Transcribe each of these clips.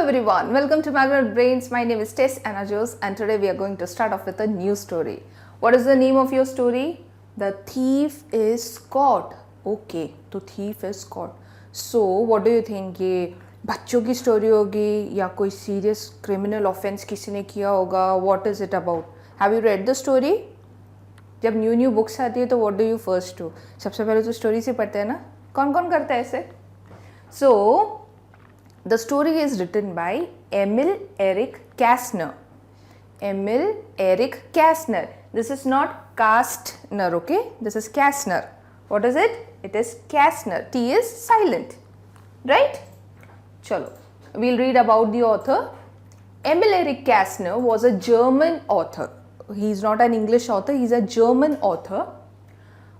everyone, welcome to Magnet Brains. My name is Tess Anajos and today we are going to start off with a new story. What is the name of your story? The thief is caught. Okay, तो thief is caught. So what do you think? ये बच्चों की story होगी या कोई serious criminal offence किसी ने किया होगा? What is it about? Have you read the story? जब न्यू बुक्स आती है तो what do you first do? सबसे पहले तो स्टोरी से पढ़ते हैं ना. कौन कौन करता है ऐसे? So the story is written by Emil Erich Kästner. Emil Erich Kästner. This is not Kastner, okay? This is Kästner. What is it? It is Kästner. T is silent. Right? Chalo. We'll read about the author. Emil Erich Kästner was a German author. He's not an English author, he's a German author,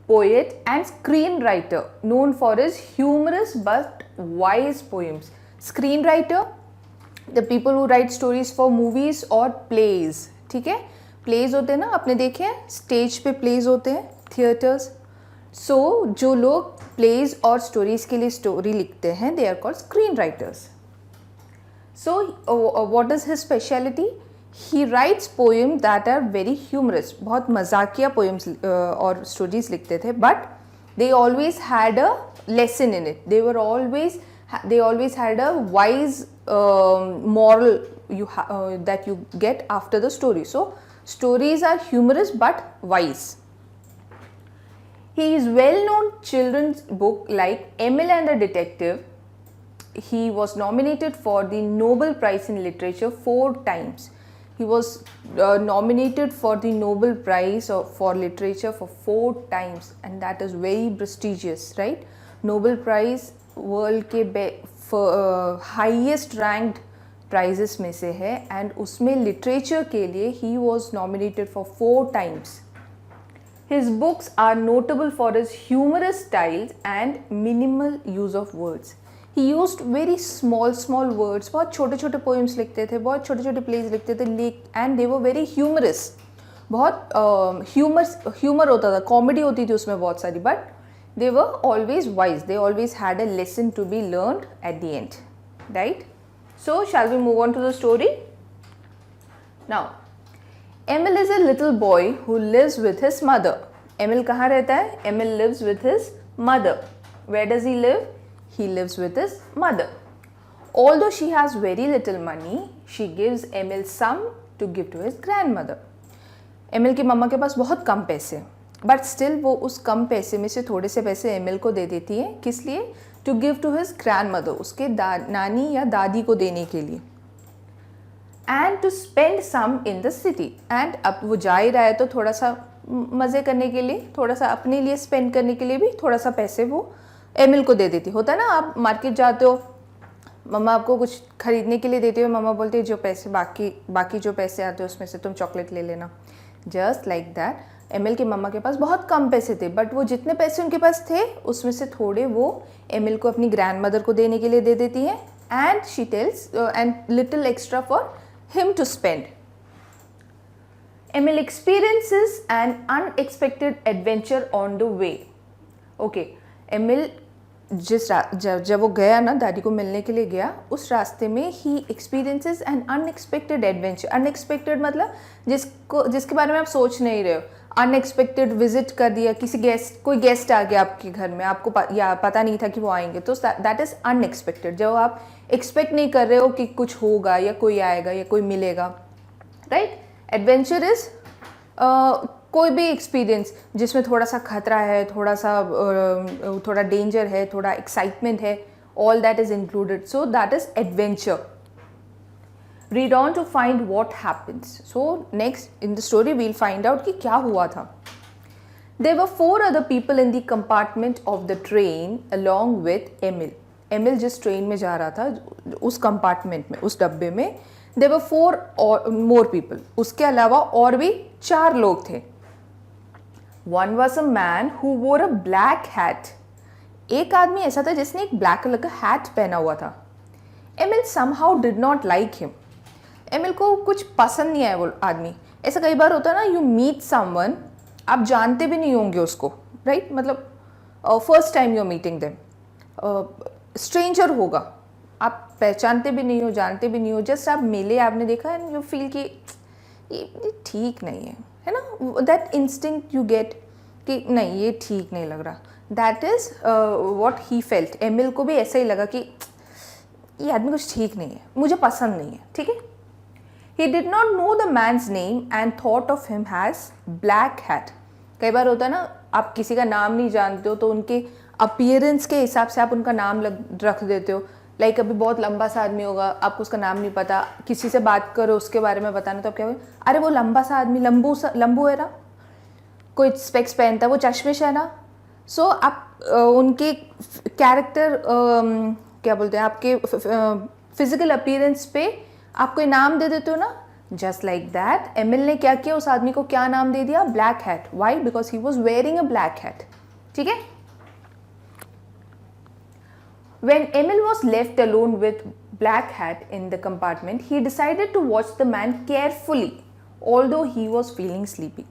poet and screenwriter known for his humorous but wise poems. Screenwriter, the people who write stories for movies or plays. ठीक है, plays होते हैं ना, आपने देखे हैं stage पे plays होते हैं, theatres. So जो लोग plays और stories के लिए story लिखते हैं, they are called screenwriters. So what is his speciality? He writes poems that are very humorous. बहुत मजाकिया poems और stories लिखते थे, but they always had a lesson in it. They always had a wise moral that you get after the story. So stories are humorous but wise. He is well-known children's book like Emil and the Detective. He was nominated for the Nobel Prize in Literature 4 times. He was nominated for the Nobel Prize for Literature for 4 times, and that is very prestigious, right? Nobel Prize world के highest ranked prizes में से है and उसमें literature के लिए he was nominated for 4 times. His books are notable for his humorous styles and minimal use of words. He used very small words. बहुत छोटे छोटे पोएम्स लिखते थे, बहुत छोटे छोटे प्लेज लिखते थे, and they were very humorous. बहुत ह्यूमर होता था, कॉमेडी होती थी उसमें बहुत सारी, but they were always wise. They always had a lesson to be learned at the end, right? So shall we move on to the story? Now, Emil is a little boy who lives with his mother. Emil कहाँ रहता है? Emil lives with his mother. Where does he live? He lives with his mother. Although she has very little money, she gives Emil some to give to his grandmother. Emil की मम्मा के पास बहुत कम पैसे, but still वो उस कम पैसे में से थोड़े से पैसे एमिल को दे देती है. किस लिए? To give to his grandmother, उसके नानी या दादी को देने के लिए. And to spend some in the city. एंड अब वो जा ही रहा है तो थोड़ा सा मज़े करने के लिए, थोड़ा सा अपने लिए स्पेंड करने के लिए भी थोड़ा सा पैसे वो एमिल को दे देती. होता है ना, आप मार्केट जाते हो, मम्मा आपको कुछ खरीदने के लिए देती हो, मम्मा बोलती है जो पैसे बाकी जो पैसे आते हैं उसमें से तुम चॉकलेट ले लेना. जस्ट लाइक दैट एमिल की मम्मा के पास बहुत कम पैसे थे, बट वो जितने पैसे उनके पास थे उसमें से थोड़े वो एमिल को अपनी ग्रैंड मदर को देने के लिए दे देती हैं. And she tells and little extra for him to spend. Emil experiences an unexpected adventure on the way. Okay, Emil जब वो गया ना, दादी को मिलने के लिए गया, उस रास्ते में ही experiences an unexpected adventure. Unexpected मतलब जिसके बारे में आप सोच नहीं रहे हो. अनएक्सपेक्टेड विजिट कर दिया, कोई गेस्ट आ गया आपके घर में, आपको पता नहीं था कि वो आएंगे, तो दैट इज़ अनएक्सपेक्टेड. जब आप एक्सपेक्ट नहीं कर रहे हो कि कुछ होगा या कोई आएगा या कोई मिलेगा, राइट? एडवेंचर इज कोई भी एक्सपीरियंस जिसमें थोड़ा सा खतरा है, थोड़ा डेंजर है, थोड़ा एक्साइटमेंट है, all that is included. So that is adventure. Read on to find what happens. So next in the story we'll find out कि क्या हुआ था. There were 4 other people in the compartment of the train along with Emil. Emil जिस train में जा रहा था, उस कंपार्टमेंट में, उस डब्बे में, there were 4 more people. उसके अलावा और भी 4 लोग थे. One was a man who wore a black hat. एक आदमी ऐसा था जिसने एक ब्लैक कलर का हैट पहना हुआ था. Emil somehow did not like him. Emil को कुछ पसंद नहीं आया वो आदमी. ऐसा कई बार होता है ना, यू मीट समवन, आप जानते भी नहीं होंगे उसको, राइट? मतलब first time you are meeting them, stranger होगा, आप पहचानते भी नहीं हो, जानते भी नहीं हो, जस्ट आप मिले, आपने देखा एंड यू फील कि ये ठीक नहीं है ना, दैट इंस्टिंक्ट यू गेट कि नहीं ये ठीक नहीं लग रहा, that is what he felt. Emil को भी ऐसा ही लगा कि ये आदमी कुछ ठीक नहीं है, मुझे पसंद नहीं है, ठीक है। He did not know the man's name and thought of him as Black Hat। कई बार होता है ना, आप किसी का नाम नहीं जानते हो तो उनके अपीयरेंस के हिसाब से आप उनका नाम रख देते हो। लाइक अभी बहुत लंबा सा आदमी होगा, आपको उसका नाम नहीं पता, किसी से बात करो उसके बारे में बताना, तो आप क्या हो, अरे वो लंबा सा आदमी लंबू है ना, कोई स्पेक्स पहनता है, वो चश्मिश है ना। सो आप उनके कैरेक्टर क्या बोलते हैं, आपके फिजिकल अपीयरेंस पे आप कोई नाम दे देते हो ना। जस्ट लाइक दैट एमिल ने क्या किया, उस आदमी को क्या नाम दे दिया, black hat. Why? Because he was wearing a black hat, ठीक है। When Emil was left alone with Black Hat in the compartment, he decided to watch the man carefully, although he was feeling sleepy।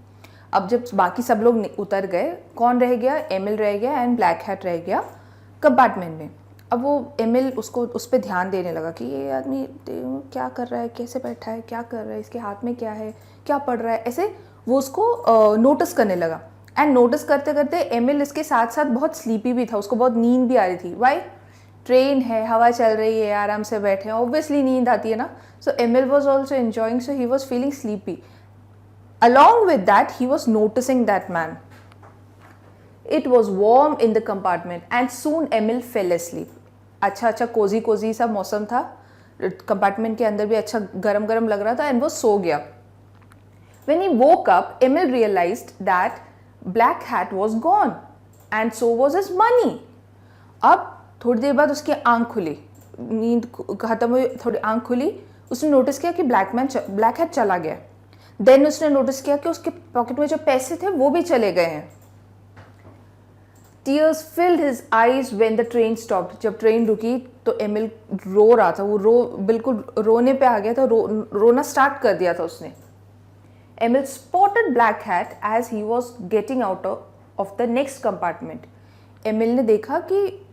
अब जब बाकी सब लोग उतर गए, कौन रह गया, एमिल रह गया एंड ब्लैक हैट रह गया कंपार्टमेंट में। अब वो एमिल उसको उस पर ध्यान देने लगा कि ये आदमी क्या कर रहा है, कैसे बैठा है, क्या कर रहा है, इसके हाथ में क्या है, क्या पढ़ रहा है, ऐसे वो उसको नोटिस करने लगा। एंड नोटिस करते करते एमिल इसके साथ साथ बहुत स्लीपी भी था, उसको बहुत नींद भी आ रही थी। वाई? ट्रेन है, हवा चल रही है, आराम से बैठे हैं, ऑब्वियसली नींद आती है ना। So Emil was also enjoying, so he was feeling sleepy. Along with that, he was noticing that man. It was warm in the compartment and soon Emil fell asleep। अच्छा कोजी सा मौसम था, compartment के अंदर भी अच्छा गरम गरम लग रहा था एंड वो सो गया। When he woke up, Emil realized that Black Hat was gone and so was his money। अब थोड़ी देर बाद उसकी आंख खुली, नींद खत्म हुई, थोड़ी आंख खुली, उसने नोटिस किया कि ब्लैक हैट चला गया। देन उसने नोटिस किया कि उसके पॉकेट में जो पैसे थे वो भी चले गए हैं। Tears field his eyes when the train stopped. जब ट्रेन रुकी तो एमिल रो रहा था, वो बिल्कुल रोने पे आ गया था, रोना स्टार्ट कर दिया था उसने। Emil spotted black hat as he was getting out of the next compartment. Emil ने देखा कि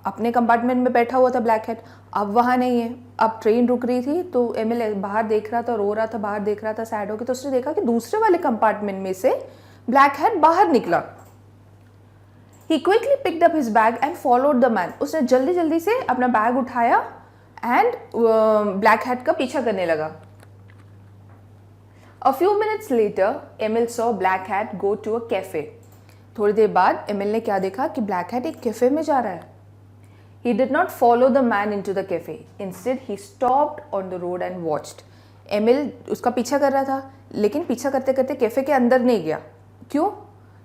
अपने कंपार्टमेंट में बैठा हुआ था ब्लैक हैट, अब वहाँ नहीं है। अब ट्रेन रुक रही थी तो एमिल बाहर देख रहा था, रो रहा था, बाहर देख रहा था सैड होकर, तो उसने देखा कि दूसरे वाले कंपार्टमेंट में से ब्लैक हैट बाहर निकला। He quickly picked up his bag and followed the man। उसने जल्दी जल्दी से अपना बैग उठाया एंड ब्लैक हैट का पीछा करने लगा। A few minutes later, Emil saw Black Hat go to a cafe। थोड़ी देर बाद एमिल ने क्या देखा कि ब्लैक हैट एक कैफे में जा रहा है। He did not follow the man into the cafe। Instead, he stopped on the road and watched। Emil उसका पीछा कर रहा था, लेकिन पीछा करते करते कैफे के अंदर नहीं गया। क्यों?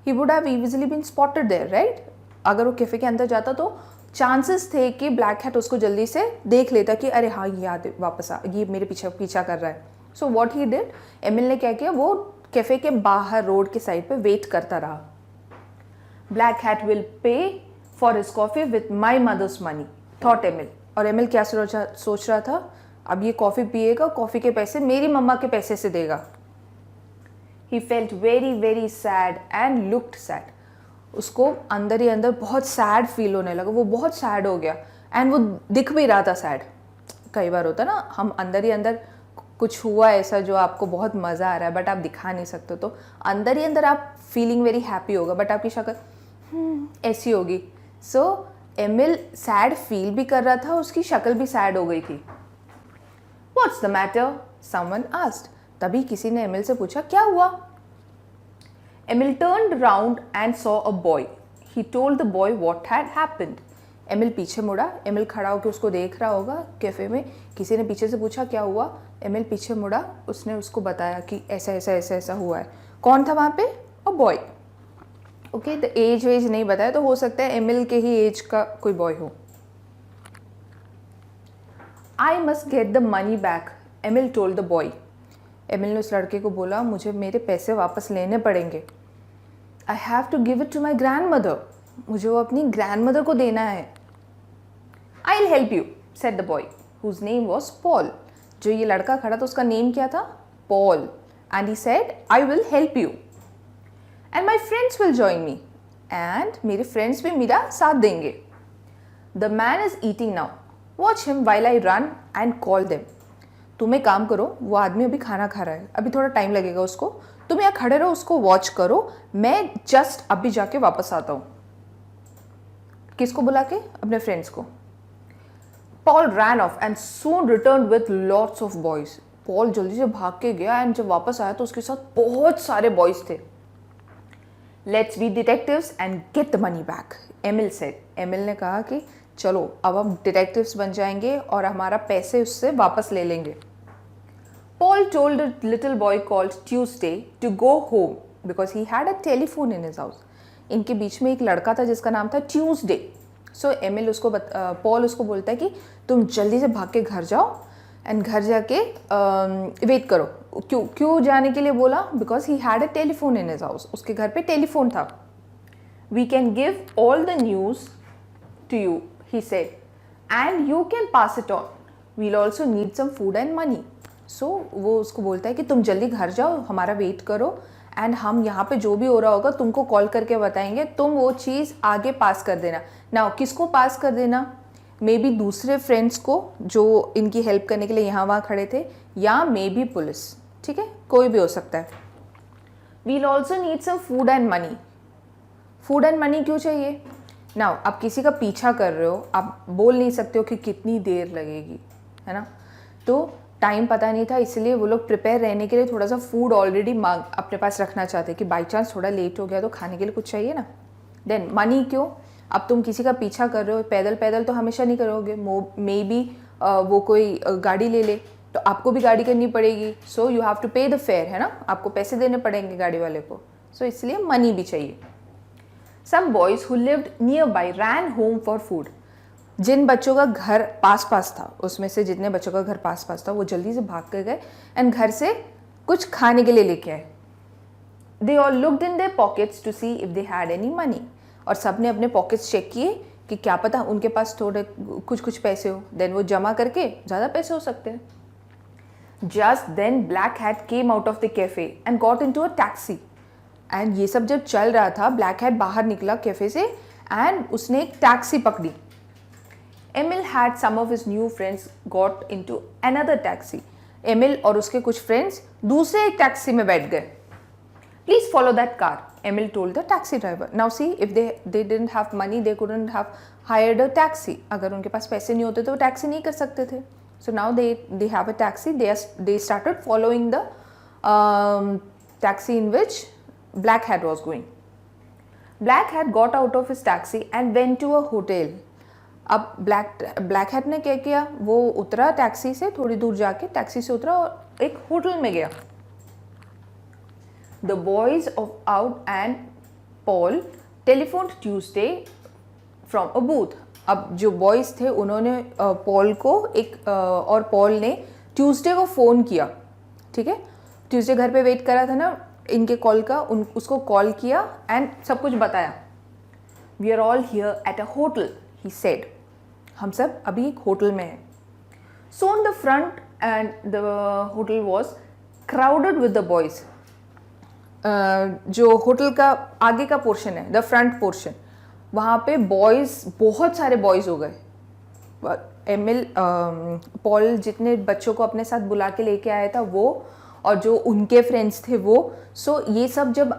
He would have easily been spotted there, right? अगर वो कैफे के अंदर जाता तो चांसेस थे कि ब्लैक हैट उसको जल्दी से देख लेता कि अरे हाँ ये वापस आ, ये मेरे पीछा कर रहा है। So what he did, Emil ने क्या किया, वो कैफे के बाहर रोड के साइड पे वेट करता रहा। Black hat will pay for his coffee with my mother's money, thought Emil. और एमिल क्या सोच रहा था, अब ये कॉफ़ी पिएगा, कॉफ़ी के पैसे मेरी मम्मा के पैसे से देगा। He felt very very sad and looked sad। उसको अंदर ही अंदर बहुत सैड फील होने लगा, वो बहुत सैड हो गया एंड वो दिख भी रहा था सैड। कई बार होता ना, हम अंदर ही अंदर कुछ हुआ ऐसा जो आपको बहुत मज़ा आ रहा है बट आप दिखा नहीं सकते, तो अंदर ही अंदर आप फीलिंग वेरी हैप्पी होगा बट आपकी शक्ल ऐसी होगी। सो एमिल सैड फील भी कर रहा था, उसकी शक्ल भी सैड हो गई थी। What's the matter? Someone asked। तभी किसी ने एमिल से पूछा क्या हुआ। Emil turned round and saw a boy। He told the boy what had happened। Emil पीछे मुड़ा, एमिल खड़ा होकर उसको देख रहा होगा कैफे में, किसी ने पीछे से पूछा क्या हुआ, एमिल पीछे मुड़ा, उसने उसको बताया कि ऐसा ऐसा ऐसा ऐसा हुआ है। कौन था वहाँ पे? A boy. Okay, the age was नहीं बताया, तो हो सकता है एमिल के ही एज का कोई बॉय हो। I must get the money back, Emil told the boy. Emil ने उस लड़के को बोला मुझे मेरे पैसे वापस लेने पड़ेंगे। I have to give it to my grandmother, मुझे वो अपनी ग्रैंड मदर को देना है। I will help you, said the boy whose name was Paul. जो ये लड़का खड़ा था उसका नेम क्या था? Paul. And he said I will help you and my friends will join me, and मेरे फ्रेंड्स भी मेरा साथ देंगे। The man is eating now. Watch him while I run and call them. तुम एक काम करो, वो आदमी अभी खाना खा रहा है, अभी थोड़ा टाइम लगेगा उसको, तुम यहाँ खड़े रहो, उसको वॉच करो, मैं जस्ट अभी जाके वापस आता हूँ। किसको बुला के? अपने फ्रेंड्स को। Paul ran off and soon return with lots of boys. Paul जल्दी से भाग के गया एंड जब वापस आया तो उसके साथ बहुत सारे बॉयज थे। Let's be detectives and get the money back, Emil said. Emil ने कहा कि चलो अब हम डिटेक्टिव्स बन जाएंगे और हमारा पैसे उससे वापस ले लेंगे। Paul told a little boy called Tuesday to go home because he had a telephone in his house. इनके बीच में एक लड़का था जिसका नाम था ट्यूसडे। सो एमिल उसको पॉल उसको बोलता है कि तुम जल्दी से भाग के घर जाओ एंड घर जाके वेट करो। क्यों जाने के लिए बोला? Because he had a telephone in his house, उसके घर पे टेलीफोन था। We can give all the news to you, he said, and you can pass it on. We'll also need some food and money. So वो उसको बोलता है कि तुम जल्दी घर जाओ, हमारा वेट करो एंड हम यहाँ पे जो भी हो रहा होगा तुमको कॉल करके बताएंगे, तुम वो चीज़ आगे पास कर देना। ना किसको पास कर देना? मे बी दूसरे फ्रेंड्स को जो इनकी हेल्प करने के लिए यहाँ वहाँ खड़े थे, या मे बी पुलिस, ठीक है, कोई भी हो सकता है। We'll also need some food and money. Food and money क्यों चाहिए? नाउ आप किसी का पीछा कर रहे हो, आप बोल नहीं सकते हो कि कितनी देर लगेगी, है ना, तो टाइम पता नहीं था, इसलिए वो लोग प्रिपेयर रहने के लिए थोड़ा सा फूड ऑलरेडी मांग अपने पास रखना चाहते कि बाई चांस थोड़ा लेट हो गया तो खाने के लिए कुछ चाहिए ना। देन मनी क्यों? अब तुम किसी का पीछा कर रहे हो, पैदल पैदल तो हमेशा नहीं करोगे, मे बी वो कोई गाड़ी ले ले तो आपको भी गाड़ी करनी पड़ेगी, सो यू हैव टू पे द फेयर, है ना, आपको पैसे देने पड़ेंगे गाड़ी वाले को, सो इसलिए मनी भी चाहिए। Some boys who lived nearby ran home for food. जिन बच्चों का घर पास पास था, उसमें से जितने बच्चों का घर पास पास था वो जल्दी से भाग कर गए एंड घर से कुछ खाने के लिए लेके आए। They all looked in their pockets to see if they had any money. और सब ने अपने पॉकेट्स चेक किए कि क्या पता उनके पास थोड़े कुछ पैसे हो, देन वो जमा करके ज़्यादा पैसे हो सकते हैं। Just then Black Hat came out of the cafe and got into a taxi. And ये सब जब चल रहा था, ब्लैक हैट बाहर निकला कैफे से एंड उसने एक टैक्सी पकड़ी। Emil had some of his new friends got into another taxi. Emil और उसके कुछ फ्रेंड्स दूसरे एक टैक्सी में बैठ गए। Please follow that car, Emil told the taxi driver. Now see if they didn't have money they couldn't have hired a taxi. अगर उनके पास पैसे नहीं होते तो वो टैक्सी नहीं कर सकते थे। So now they have a taxi, they started following the taxi in which Black Hat was going. Black Hat got out of his taxi and went to a hotel. अब Black Hat ने क्या किया? वो उतरा taxi से, थोड़ी दूर जाके टैक्सी से उतरा और एक होटल में गया। The boys out and Paul telephoned Tuesday from a booth. अब जो बॉयज़ थे उन्होंने पॉल को और पॉल ने ट्यूसडे को फ़ोन किया, ठीक है, ट्यूसडे घर पे वेट करा था ना इनके कॉल का, उसको कॉल किया एंड सब कुछ बताया। We are all here at a hotel, he said. हम सब अभी एक होटल में हैं। So in the front end the hotel was crowded with the boys. जो होटल का आगे का पोर्शन है, द फ्रंट पोर्शन, वहाँ पे बॉयज़, बहुत सारे बॉयज़ हो गए। एमिल पॉल जितने बच्चों को अपने साथ बुला के लेके आया था वो, और जो उनके फ्रेंड्स थे वो, सो ये सब जब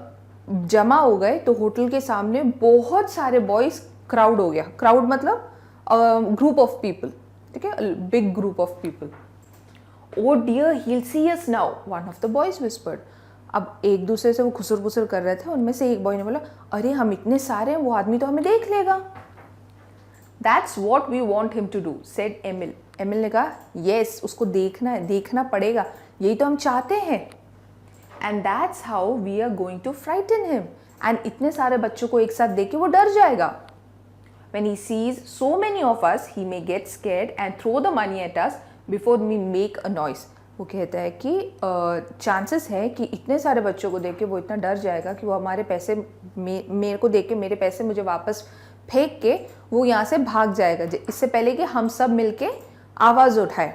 जमा हो गए तो होटल के सामने बहुत सारे बॉयज़ क्राउड हो गया। क्राउड मतलब ग्रुप ऑफ पीपल, ठीक है, big group of people. Oh dear, he will see us now, one of the boys whispered. अब एक दूसरे से वो खुसर खुसर कर रहे थे, उनमें से एक बॉय ने बोला, अरे हम इतने सारे हैं, वो आदमी तो हमें देख लेगा। That's what we want him to do, said Emil. Emil ने कहा, येस, उसको देखना है, देखना पड़ेगा, यही तो हम चाहते हैं। And that's how we are going to frighten him. And इतने सारे बच्चों को एक साथ देख के वो डर जाएगा। When he sees so many of us, he may get scared and throw the money at us before we make a noise. वो कहता है कि चांसेस है कि इतने सारे बच्चों को देख के वो इतना डर जाएगा कि वो हमारे पैसे, मेरे को देख के मेरे पैसे मुझे वापस फेंक के वो यहाँ से भाग जाएगा, इससे पहले कि हम सब मिलके आवाज़ उठाए।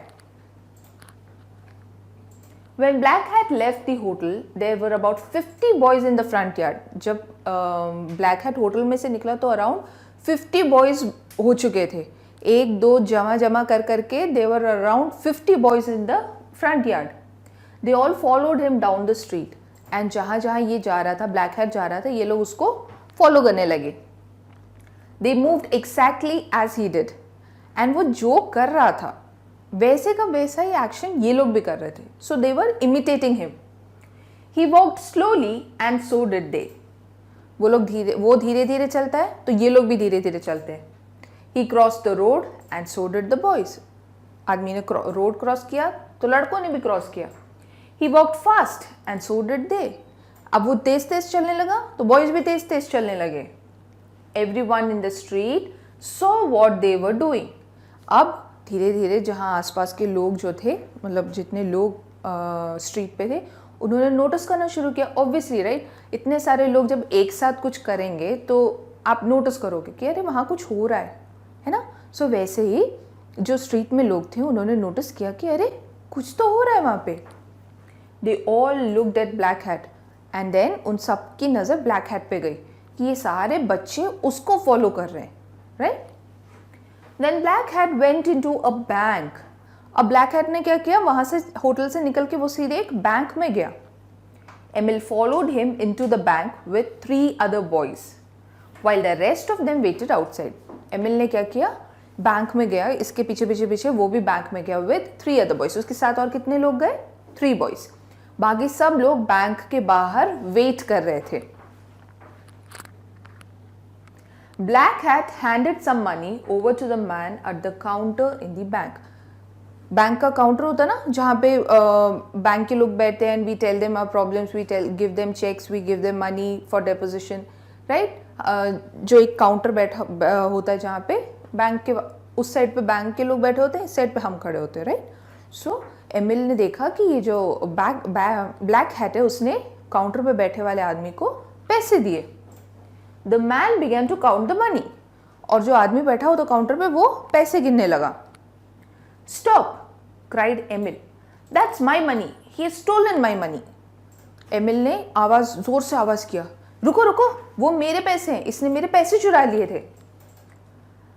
When Black Hat left the hotel, there were about 50 boys in the front yard. जब Black Hat होटल में से निकला तो अराउंड 50 बॉयज़ हो चुके थे। एक दो जमा जमा कर करके they were around 50 boys in the front yard. They all followed him down the street. And जहाँ जहाँ ये जा रहा था, ब्लैक हैट जा रहा था, ये लोग उसको फॉलो करने लगे. They moved exactly as he did. And वो जो कर रहा था वैसे का वैसा ही एक्शन ये लोग भी कर रहे थे. So they were imitating him. He walked slowly and so did they. वो धीरे धीरे चलता है तो ये लोग भी धीरे धीरे चलते हैं. He cross the road and so did the boys. आदमी ने रोड क्रॉस किया तो लड़कों ने भी क्रॉस किया. He walked fast and so did they. अब वो तेज तेज चलने लगा तो बॉयज भी तेज तेज चलने लगे. Everyone in the street saw what they were doing. अब धीरे धीरे जहाँ आसपास के लोग जो थे, मतलब जितने लोग स्ट्रीट पे थे, उन्होंने नोटिस करना शुरू किया. ऑब्वियसली राइट, इतने सारे लोग जब एक साथ कुछ करेंगे तो आप नोटिस करोगे कि अरे वहाँ कुछ हो रहा है ना. सो वैसे ही जो स्ट्रीट में लोग थे उन्होंने नोटिस किया कि अरे कुछ तो हो रहा है वहाँ पे. They all looked at black hat and then उन सब की नज़र ब्लैक हैट पे गई कि ये सारे बच्चे उसको फॉलो कर रहे हैं, right. Then black hat went into a bank. अब ब्लैक हैट ने क्या किया, वहाँ से होटल से निकल के वो सीधे एक बैंक में गया. Emil followed him into the bank with 3 other boys while the rest of them waited outside. Emil ने क्या किया, बैंक में गया, इसके पीछे पीछे पीछे वो भी बैंक में गया विथ 3 अदर बॉयज. उसके साथ और कितने लोग गए, 3 बॉयज. बाकी सब लोग बैंक के बाहर वेट कर रहे थे. Black Hat handed some money over to the man at the counter in the bank. Bank का काउंटर होता है ना जहाँ पे बैंक के लोग बैठते हैं. And we tell them our problems, we give them cheques, we give them money for deposition, right. जो एक काउंटर बैठा होता है जहाँ पे बैंक के उस साइड पे बैंक के लोग बैठे होते हैं, इस साइड पे हम खड़े होते हैं, राइट. सो एमिल ने देखा कि ये जो ब्लैक हैट है उसने काउंटर पे बैठे वाले आदमी को पैसे दिए. The man began to count the money. और जो आदमी बैठा होता काउंटर पे वो पैसे गिनने लगा. Stop, cried Emil, that's my money, he has stolen my money. Emil ने जोर से आवाज किया, रुको रुको, वो मेरे पैसे हैं, इसने मेरे पैसे चुरा लिए थे.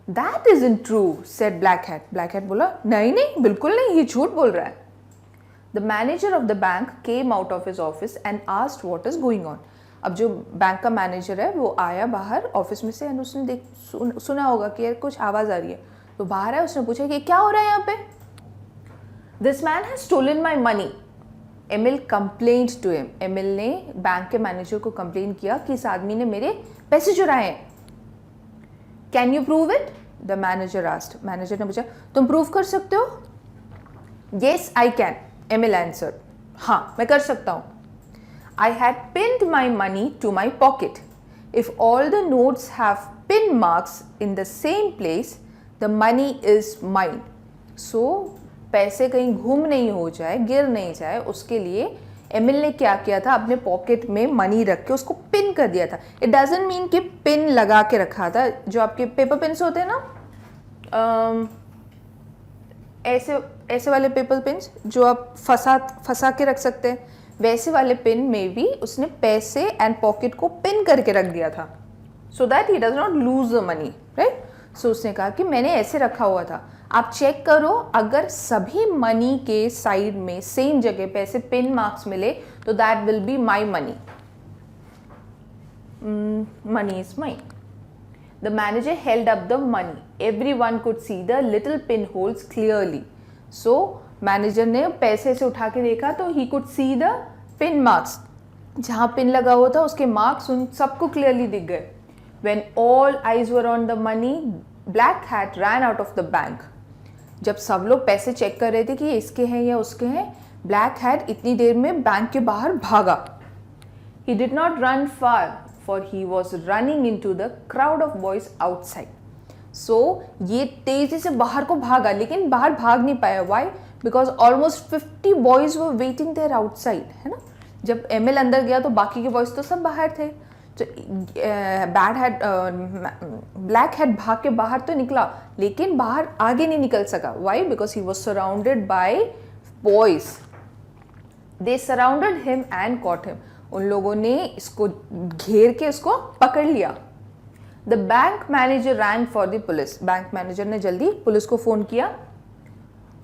That is in true, said black hat. Black hat बोला, नहीं नहीं, बिल्कुल नहीं, ये झूठ बोल रहा है. The manager of the bank came out of his office and asked what is going on. अब जो बैंक का मैनेजर है वो आया बाहर ऑफिस में से एंड उसने सुना होगा कि यार कुछ आवाज़ आ रही है, तो बाहर आया. उसने पूछा कि क्या हो रहा है यहाँ पे. This man has stolen my money. Emil complained to him. Emil ने बैंक के मैनेजर को कंप्लेन किया कि इस आदमी ने मेरे पैसे चुराए हैं. Can you prove it, the manager asked. Manager ने पूछा, तुम प्रूव कर सकते हो. Yes I can, Emil answered. हाँ मैं कर सकता हूँ. I had pinned my money to my pocket. If all the notes have pin marks in the same place, the money is mine. So पैसे कहीं घूम नहीं हो जाए, गिर नहीं जाए, उसके लिए एमिल ने क्या किया था, अपने पॉकेट में मनी रख के उसको पिन कर दिया था. इट डजंट मीन कि पिन लगा के रखा था. जो आपके पेपर पिन्स होते हैं ना, ऐसे वाले पेपर पिन्स जो आप फंसा के रख सकते हैं, वैसे वाले पिन में भी उसने पैसे एंड पॉकेट को पिन करके रख दिया था, so that he does not lose the money, right. So उसने कहा कि मैंने ऐसे रखा हुआ था, आप चेक करो, अगर सभी मनी के साइड में सेम जगह पे ऐसे पिन मार्क्स मिले तो that will be my money. Money is mine. The manager held up the money. Everyone could see the little pin holes clearly. So manager ने पैसे से उठा के देखा तो he could see the pin marks. जहाँ पिन लगा हुआ था उसके मार्क्स उन सबको क्लियरली दिख गए. When all eyes were on the money, black hat ran out of the bank. जब सब लोग पैसे चेक कर रहे थे कि ये इसके हैं या उसके हैं, ब्लैक हैट इतनी देर में बैंक के बाहर भागा. He did not run far for he was running into the crowd of boys outside. So ये तेजी से बाहर को भागा लेकिन बाहर भाग नहीं पाया. Why? Because almost 50 boys were waiting there outside, है ना. जब एमिल अंदर गया तो बाकी के बॉयज तो सब बाहर थे. तो ब्लैक हैट भाग के बाहर तो निकला लेकिन बाहर आगे नहीं निकल सका. Why? Because he was surrounded by boys. They surrounded him and caught him. उन लोगों ने इसको घेर के उसको पकड़ लिया. The bank manager rang for the police, bank manager ने जल्दी पुलिस को फोन किया.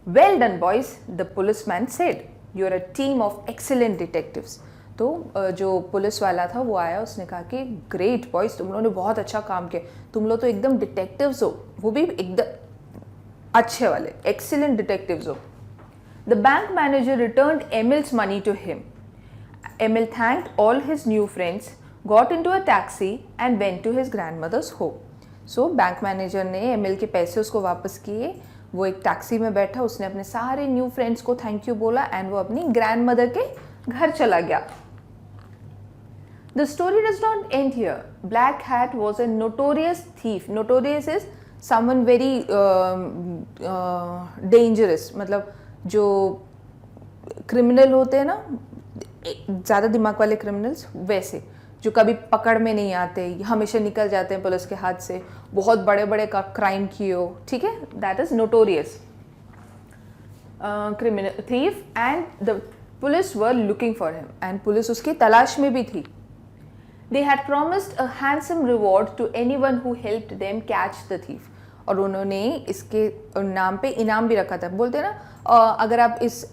Well done boys, the policeman said, you are a team of excellent detectives. तो जो पुलिस वाला था वो आया, उसने कहा कि ग्रेट बॉयज, तुम लोगों ने बहुत अच्छा काम किया, तुम लोग तो एकदम डिटेक्टिव्स हो, वो भी एकदम अच्छे वाले, एक्सीलेंट डिटेक्टिव्स हो. The bank manager returned Emil's money to him. Emil thanked all his new friends, got into a taxi and went to his grandmother's home. So bank manager ने एमिल के पैसे उसको वापस किए, वो एक टैक्सी में बैठा, उसने अपने सारे न्यू फ्रेंड्स को थैंक यू बोला एंड वो अपनी ग्रैंड मदर के घर चला गया. The story does not end here. Black Hat was a notorious thief. Notorious is someone very dangerous. मतलब जो क्रिमिनल होते हैं ना, ज़्यादा दिमाग वाले क्रिमिनल्स, वैसे जो कभी पकड़ में नहीं आते, हमेशा निकल जाते हैं पुलिस के हाथ से, बहुत बड़े बड़े का क्राइम किए हो, ठीक है, that is notorious criminal thief. And the police were looking for him, and police उसकी तलाश में भी थी. They had promised a handsome reward to anyone who helped them catch the thief. और उन्होंने इसके नाम पे इनाम भी रखा था. बोलते हैं ना, अगर आप इस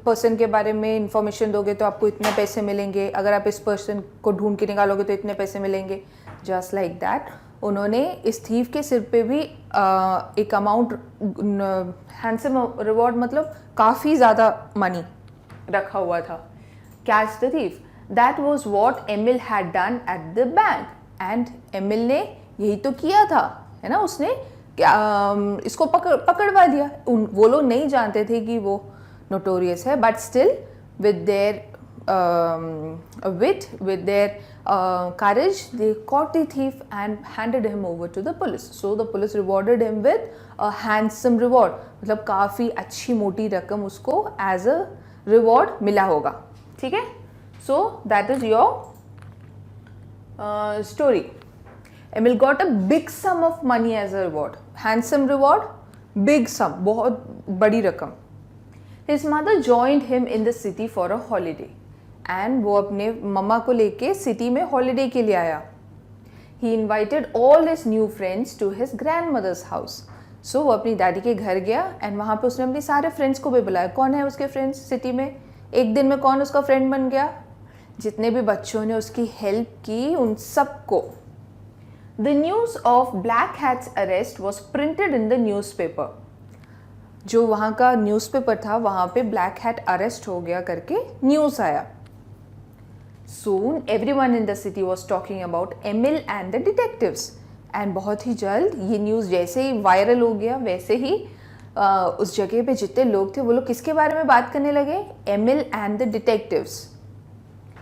पर्सन के बारे में इंफॉर्मेशन दोगे तो आपको इतने पैसे मिलेंगे, अगर आप इस पर्सन को ढूंढ के निकालोगे तो इतने पैसे मिलेंगे. जस्ट लाइक दैट उन्होंने इस थीफ के सिर पे भी एक अमाउंट, हैंडसम रिवॉर्ड मतलब काफ़ी ज़्यादा मनी रखा हुआ था. Catch the thief, that was what Emil had done at the bank. And Emil ने यही तो किया था, है ना, उसने इसको पकड़वा दिया. वो लोग नहीं जानते थे कि वो नोटोरियस है, but still with their courage they caught the thief and handed him over to the police. So the police rewarded him with a handsome reward. मतलब काफ़ी अच्छी मोटी रकम उसको as a reward मिला होगा. ठीक है, so that is your story. Emil got a big sum of money as a reward. Handsome reward, big sum, बहुत बड़ी रकम. His mother joined him in the city for a holiday. And वो अपने मम्मा को लेके सिटी में holiday के लिए आया. He invited all his new friends to his grandmother's house. So वो अपनी दादी के घर गया एंड वहाँ पे उसने अपने सारे फ्रेंड्स को भी बुलाया. कौन है उसके फ्रेंड्स सिटी में? एक दिन में कौन उसका फ्रेंड बन गया? जितने भी बच्चों ने उसकी हेल्प की उन सबको. The news of Black Hat's arrest was printed in the newspaper. जो वहाँ का न्यूज़पेपर था वहाँ पे ब्लैक हैट अरेस्ट हो गया करके न्यूज़ आया. Soon everyone in the city was talking about Emil and the detectives. And बहुत ही जल्द ये न्यूज़ जैसे ही वायरल हो गया वैसे ही उस जगह पे जितने लोग थे वो लोग किसके बारे में बात करने लगे? Emil and the detectives.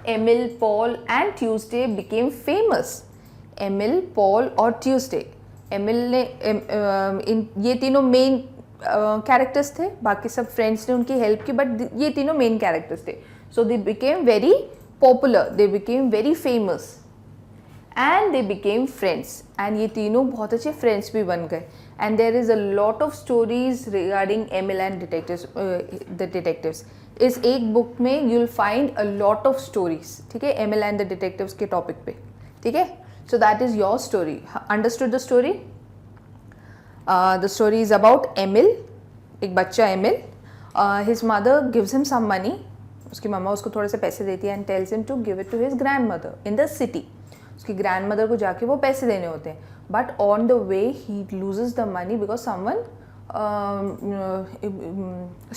Emil, Paul and Tuesday became famous. Emil, Paul और ट्यूसडे. एमिल ने ये तीनों मेन कैरेक्टर्स थे, बाकी सब फ्रेंड्स ने उनकी हेल्प की, बट ये तीनों मेन कैरेक्टर्स थे. So they became very popular, they became very famous and they became friends. And ये तीनों बहुत अच्छे फ्रेंड्स भी बन गए. And there is a lot of stories regarding Emil and the detectives. इस एक बुक में you will find a lot of stories, ठीक है, एमिल एंड द डिटेक्टिव्स के टॉपिक पे. ठीक है, so that is your story. Understood the story? The story is about Emil, एक बच्चा Emil. His mother gives him some money. उसकी मम्मा उसको थोड़े से पैसे देती है and tells him to give it to his grandmother in the city. उसकी grandmother को जाके वो पैसे देने होते हैं. But on the way he loses the money because someone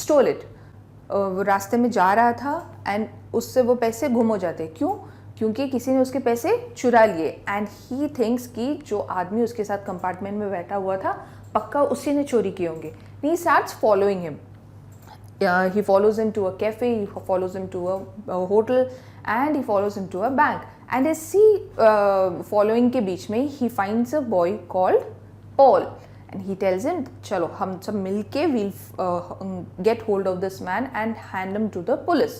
stole it. वो रास्ते में जा रहा था and उससे वो पैसे गुम हो जाते हैं. क्यों? क्योंकि किसी ने उसके पैसे चुरा लिए. एंड ही थिंक्स कि जो आदमी उसके साथ कंपार्टमेंट में बैठा हुआ था पक्का उसी ने चोरी किए होंगे. He starts following him. He follows him to a cafe, he follows him to a hotel and he follows him to a bank. And इसी फॉलोइंग के बीच में he finds a boy called Paul and he tells him चलो हम सब मिल के we'll get hold of this man and hand him to the police.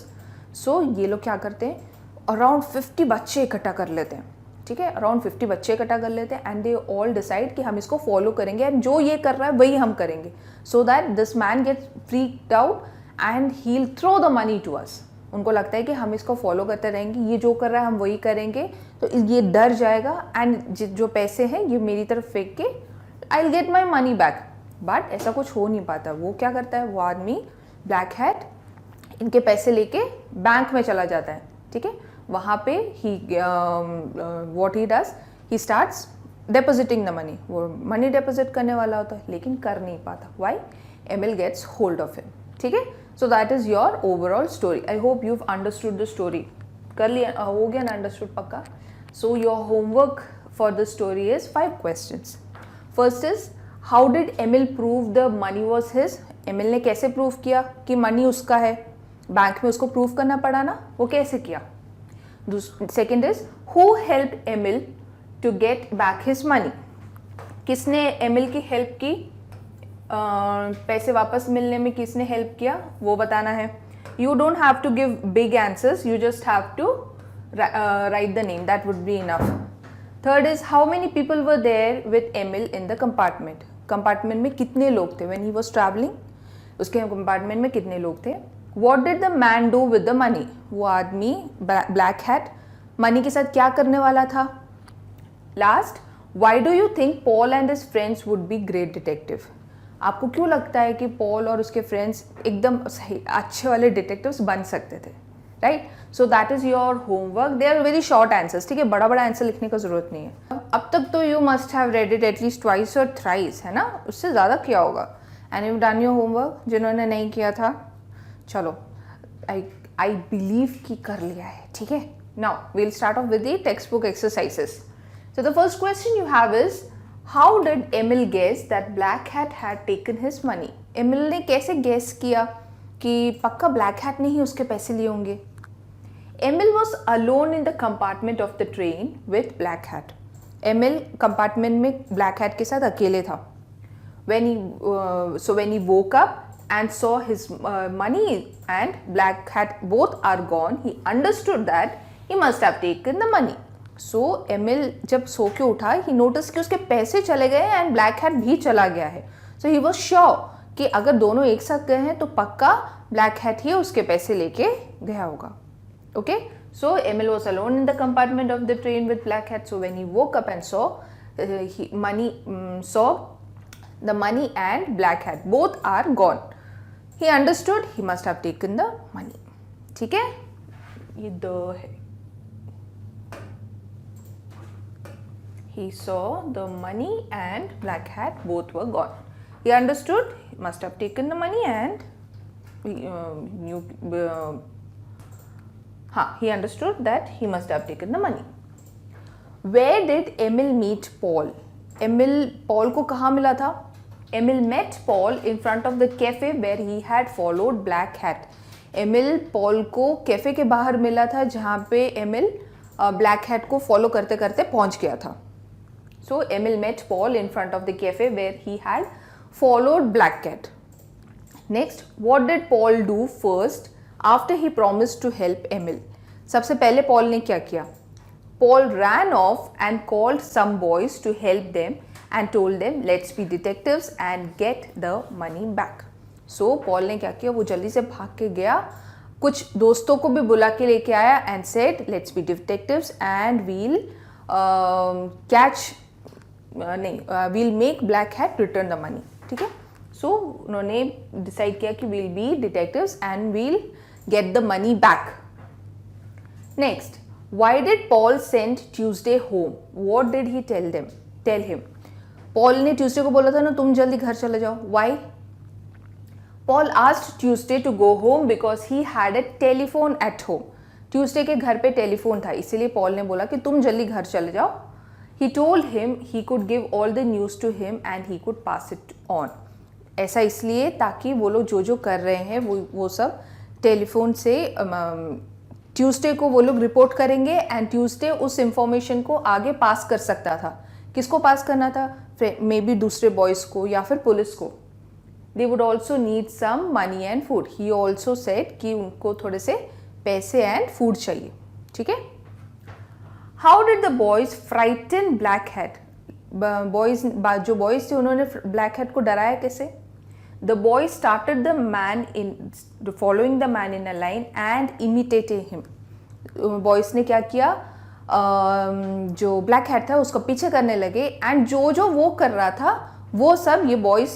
So ये लोग क्या करते हैं, अराउंड 50 बच्चे इकट्ठा कर लेते हैं. ठीक है, अराउंड 50 बच्चे इकट्ठा कर लेते हैं एंड दे ऑल डिसाइड कि हम इसको फॉलो करेंगे एंड जो ये कर रहा है वही हम करेंगे. So that this man gets freaked out and he will throw the money to us. उनको लगता है कि हम इसको फॉलो करते रहेंगे, ये जो कर रहा है हम वही करेंगे, तो ये डर जाएगा एंड जो पैसे हैं ये मेरी तरफ फेंक के I will get my money back. But ऐसा कुछ हो नहीं पाता। वो क्या करता है, वो आदमी ब्लैक हैट इनके पैसे लेके बैंक में चला जाता है, ठीक है। वहाँ पे he what he does, he starts depositing the money. वो मनी डिपॉजिट करने वाला होता है लेकिन कर नहीं पाता। Why? Emil gets hold of him, ठीक है। So that is your overall story. I hope you understood the story. कर लिया, हो गया ना अंडरस्टूड पक्का। So your homework for the story is 5 questions. First is how did Emil prove the money was his. Emil ने कैसे prove किया कि मनी उसका है। बैंक में उसको प्रूव करना पड़ा ना, वो कैसे किया। Second is who help Emil to get back his money. किसने एमिल की हेल्प की, पैसे वापस मिलने में किसने हेल्प किया वो बताना है। You don't have to give big answers, you just have to write the name, that would be enough. Third is how many people were there with Emil in the compartment. Compartment में कितने लोग थे when he was travelling, उसके compartment में कितने लोग थे। What did the man do with the money. वो आदमी ब्लैक हैट मनी के साथ क्या करने वाला था। Last, why do you think Paul and his friends would be great detective. आपको क्यों लगता है कि पॉल और उसके फ्रेंड्स एकदम अच्छे वाले डिटेक्टिव्स बन सकते थे, right. So that is your homework. They are very short answers, ठीक है, बड़ा बड़ा आंसर लिखने का जरूरत नहीं है। अब तक तो you must have read it at least twice और थ्राइस, है ना, उससे ज़्यादा किया होगा। And you done your homework. जिन्होंने नहीं किया था, चलो आई बिलीव कि कर लिया है, ठीक है। Now we'll start off with the textbook exercises. So the first question you have is, how did Emil guess that Black Hat had taken his money? Emil ने कैसे guess किया कि पक्का Black Hat ने ही उसके पैसे लिए होंगे। Emil was alone in the compartment of the train with Black Hat. Emil compartment में Black Hat के साथ अकेले था। When he woke up and saw his money and Black Hat both are gone, he understood that he must have taken the money. So Emil जब सो के उठा, ही notice कि उसके पैसे चले गए एंड ब्लैक हैट भी चला गया है। सो ही वॉज श्योर कि अगर दोनों एक साथ गए हैं तो पक्का ब्लैक हैट ही उसके पैसे लेके गया होगा। Okay, so Emil was alone in the compartment of the train with black hat. So when he woke up and saw the money and black hat both are gone, he understood he must have taken the money, ठीक है। ये the है। He saw the money and Black Hat both were gone. He understood he must have taken the money and he understood that he must have taken the money. Where did Emil meet Paul? Emil Paul को कहाँ मिला था? Emil met Paul in front of the cafe where he had followed Black Hat. Emil Paul को cafe के बाहर मिला था जहाँ पे Emil Black Hat को फॉलो करते करते पहुँच गया था। So Emil met Paul in front of the cafe where he had followed Black Cat. Next, what did Paul do first after he promised to help Emil? सबसे पहले Paul ने क्या किया? Paul ran off and called some boys to help them and told them, let's be detectives and get the money back. So Paul ने क्या किया? वो जल्दी से भाग के गया, कुछ दोस्तों को भी बुला के लेके आया and said, let's be detectives and we'll we'll make Black Hat return the money, ठीक है। सो उन्होंने डिसाइड किया कि we'll be detectives and we'll get the money back. Next, why did Paul send Tuesday home? What did he tell him? Paul ने Tuesday को बोला था ना तुम जल्दी घर चले जाओ। Why? Paul asked Tuesday to go home because he had a telephone at home. Tuesday के घर पे टेलीफोन था, इसीलिए Paul ने बोला कि तुम जल्दी घर चले जाओ। He told him he could give all the news to him and he could pass it on. ऐसा इसलिए ताकि वो लोग जो जो कर रहे हैं वो सब टेलीफोन से ट्यूसडे को वो लोग रिपोर्ट करेंगे एंड ट्यूसडे उस इंफॉर्मेशन को आगे पास कर सकता था। किसको पास करना था? मे बी दूसरे बॉयज़ को या फिर पुलिस को। They would also need some money and food. He also said कि उनको थोड़े से पैसे एंड फूड चाहिए, ठीक है। How did the boys frighten Black Hat? जो boys थे उन्होंने Black Hat को डराया कैसे? The boy started following the man in a line and imitated him. Boys ने क्या किया, जो ब्लैक हैट था उसको पीछे करने लगे एंड जो जो वो कर रहा था वो सब ये बॉयज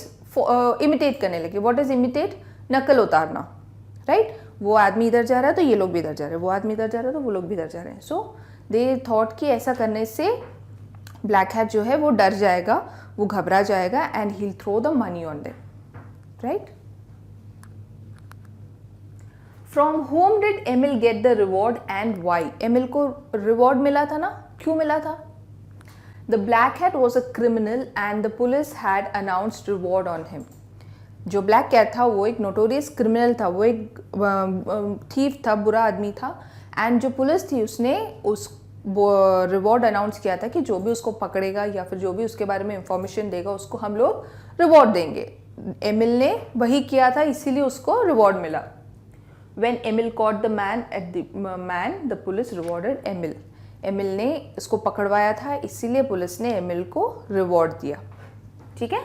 इमिटेट करने लगे. What is imitate? नकल उतारना, राइट? वो आदमी इधर जा रहा है तो ये लोग भी इधर जा रहे हैं, वो आदमी इधर जा रहा है तो वो लोग भी इधर जा रहे हैं. सो दे थॉट कि ऐसा करने से ब्लैक हैट जो है वो डर जाएगा, वो घबरा जाएगा and he will throw the money on them, right? From whom did Emil get the reward and why? Emil को रिवॉर्ड मिला था ना, क्यों मिला था? The black hat was a criminal and the police had announced reward on him. जो black cat था वो एक नोटोरियस क्रिमिनल था, वो एक थीफ था, बुरा आदमी था. एंड जो पुलिस थी उसने उस रिवॉर्ड अनाउंस किया था कि जो भी उसको पकड़ेगा या फिर जो भी उसके बारे में इंफॉर्मेशन देगा उसको हम लोग रिवॉर्ड देंगे. एमिल ने वही किया था, इसीलिए उसको रिवॉर्ड मिला. When Emil caught the man, the police rewarded Emil. Emil ने इसको पकड़वाया था, इसीलिए पुलिस ने एमिल को रिवॉर्ड दिया. ठीक है?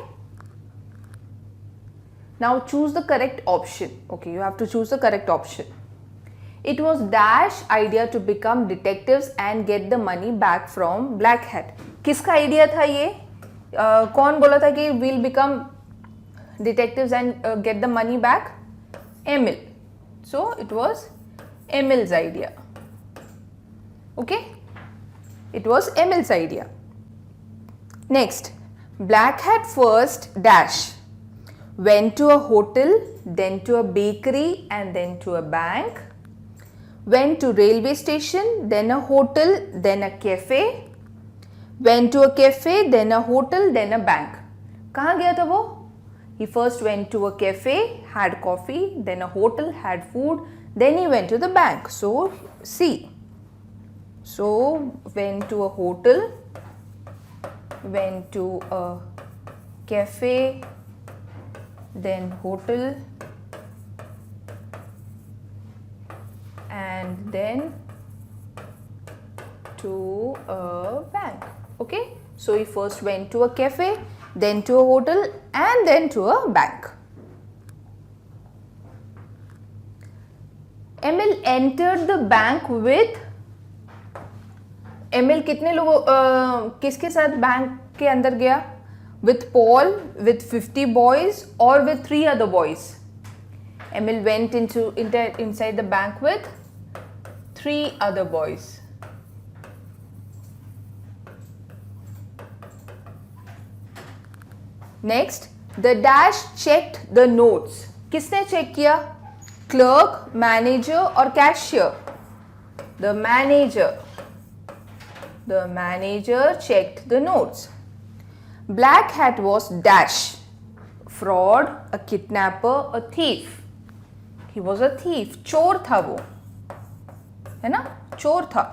Now choose the correct option. Okay, you have to choose the correct option. It was Dash idea to become detectives and get the money back from Black Hat. किसका idea था ये? कौन बोला था कि we'll become detectives and get the money back? Emil. So it was Emil's idea. Okay? It was Emil's idea. Next, Black Hat first Dash went to a hotel, then to a bakery and then to a bank. Went to railway station, then a hotel, then a cafe. Went to a cafe, then a hotel, then a bank. कहाँ गया था वो? He first went to a cafe, had coffee, then a hotel, had food, then he went to the bank. So C. So went to a hotel, went to a cafe, then hotel, and then to a bank. Okay, so he first went to a cafe, then to a hotel, and then to a bank. Emil entered the bank with. Emil कितने लोगों किसके साथ bank के अंदर गया? With Paul, with 50 boys और with 3 other boys. Emil went inside the bank with 3 other boys. Next, the Dash checked the notes. किसने check किया? क्लर्क, मैनेजर और cashier. The manager checked the notes. Black Hat was Dash, fraud, a kidnapper, a thief. He was a thief. चोर था वो, है ना? चोर था.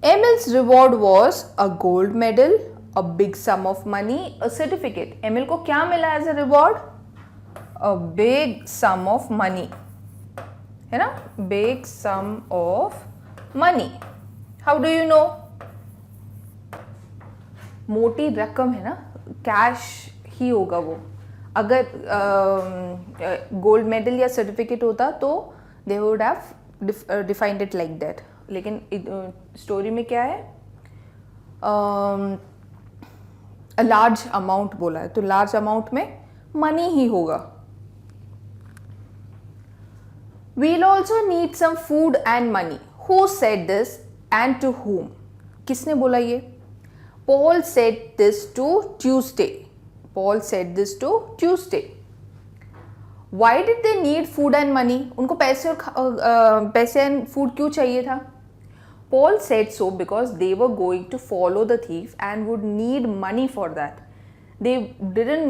Emil's reward was a gold medal, a big sum of money, a certificate. Emil को क्या मिला as a reward? A big sum of money, है ना? Big sum of money. How do you know? मोटी रकम है ना, कैश ही होगा वो. अगर गोल्ड मेडल या सर्टिफिकेट होता तो they would have defined it like that. लेकिन स्टोरी में क्या है? लार्ज अमाउंट बोला है, तो लार्ज अमाउंट में मनी ही होगा. We'll also need some food and money. Who said this and to whom? किसने बोला ये? Paul said this to Tuesday. Paul said this to Tuesday. Why did they need food and money? उनको पैसे and food क्यों चाहिए था? Paul said so because they were going to follow the thief and would need money for that. They didn't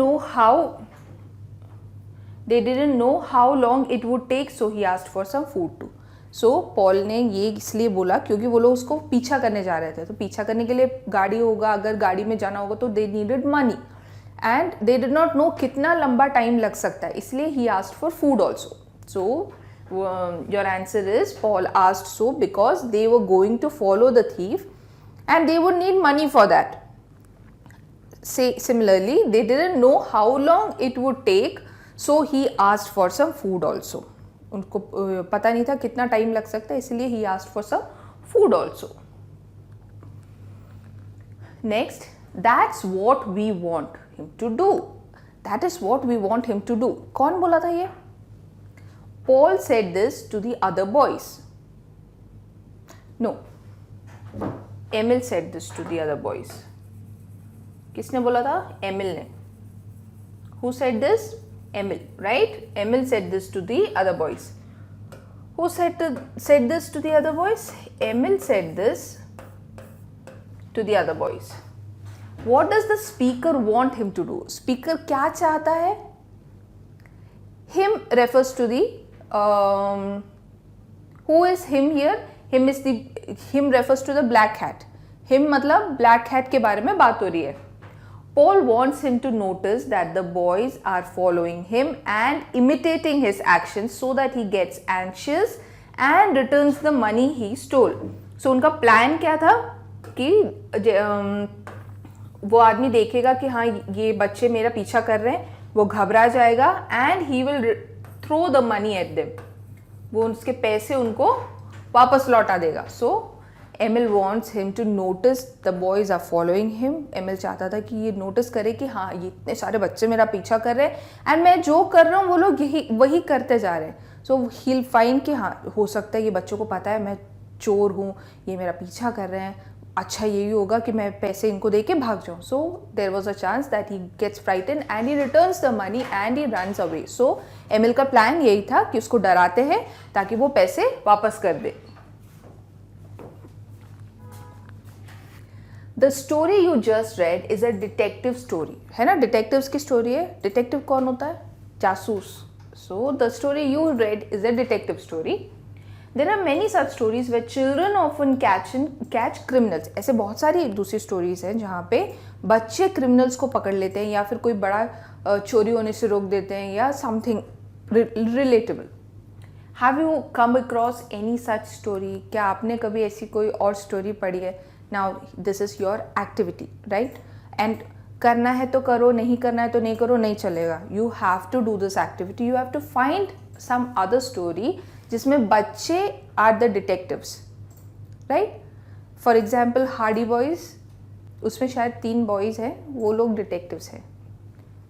know how long it would take, so he asked for some food too. So Paul ने ये इसलिए बोला क्योंकि वो लोग उसको पीछा करने जा रहे थे, तो पीछा करने के लिए गाड़ी होगा, अगर गाड़ी में जाना होगा तो they needed money and they did not know कितना लंबा टाइम लग सकता है, इसलिए he asked for food also. So your answer is Paul asked so because they were going to follow the thief and they would need money for that. similarly they didn't know how long it would take, so he asked for some food also. उनको पता नहीं था कितना time लग सकता है, इसलिए he asked for some food also. Next, that's what we want him to do. That is what we want him to do. कौन बोला था ये? Paul said this to the other boys. No, Emil said this to the other boys. किसने बोला था? Emil ने. Who said this? Emil, right? Emil said this to the other boys. Who said this to the other boys? Emil said this to the other boys. What does the speaker want him to do? Speaker क्या चाहता है? Him refers to the who is him here? Him refers to the black hat. Him मतलब black hat के बारे में बात हो रही है. Paul wants him to notice that the boys are following him and imitating his actions so that he gets anxious and returns the money he stole. So उनका plan क्या था कि वो आदमी देखेगा कि हाँ ये बच्चे मेरा पीछा कर रहे हैं, वो घबरा जाएगा and he will throw the money at them. वो उसके पैसे उनको वापस लौटा देगा. So Emil wants him to notice the boys are following him. Emil चाहता था कि ये नोटिस करे कि हाँ ये इतने सारे बच्चे मेरा पीछा कर रहे हैं एंड मैं जो कर रहा हूँ वो लोग वही करते जा रहे हैं. सो he'll find कि हाँ हो सकता है ये बच्चों को पता है मैं चोर हूँ, ये मेरा पीछा कर रहे हैं, अच्छा यही होगा कि मैं पैसे इनको दे के भाग जाऊँ. So there was a chance that he gets frighten and he returns the money and he runs away. So Emil का प्लान यही था कि उसको डराते हैं ताकि वो पैसे वापस कर दे. The story you just read is a detective story. है ना, डिटेक्टिव्स की स्टोरी है. डिटेक्टिव कौन होता है? जासूस. So the story you read is a detective story. There are many such stories where children often catch criminals. ऐसे बहुत सारी दूसरी स्टोरीज हैं जहाँ पे बच्चे क्रिमिनल्स को पकड़ लेते हैं या फिर कोई बड़ा चोरी होने से रोक देते हैं या something relatable. Have you come across any such story? क्या आपने कभी ऐसी कोई और स्टोरी पढ़ी है? Now this is your activity, right? And करना है तो करो, नहीं करना है तो नहीं करो, नहीं चलेगा. You have to do this activity. You have to find some other story जिसमें बच्चे are the detectives, right? For example, Hardy Boys, उसमें शायद 3 boys हैं, वो लोग detectives हैं,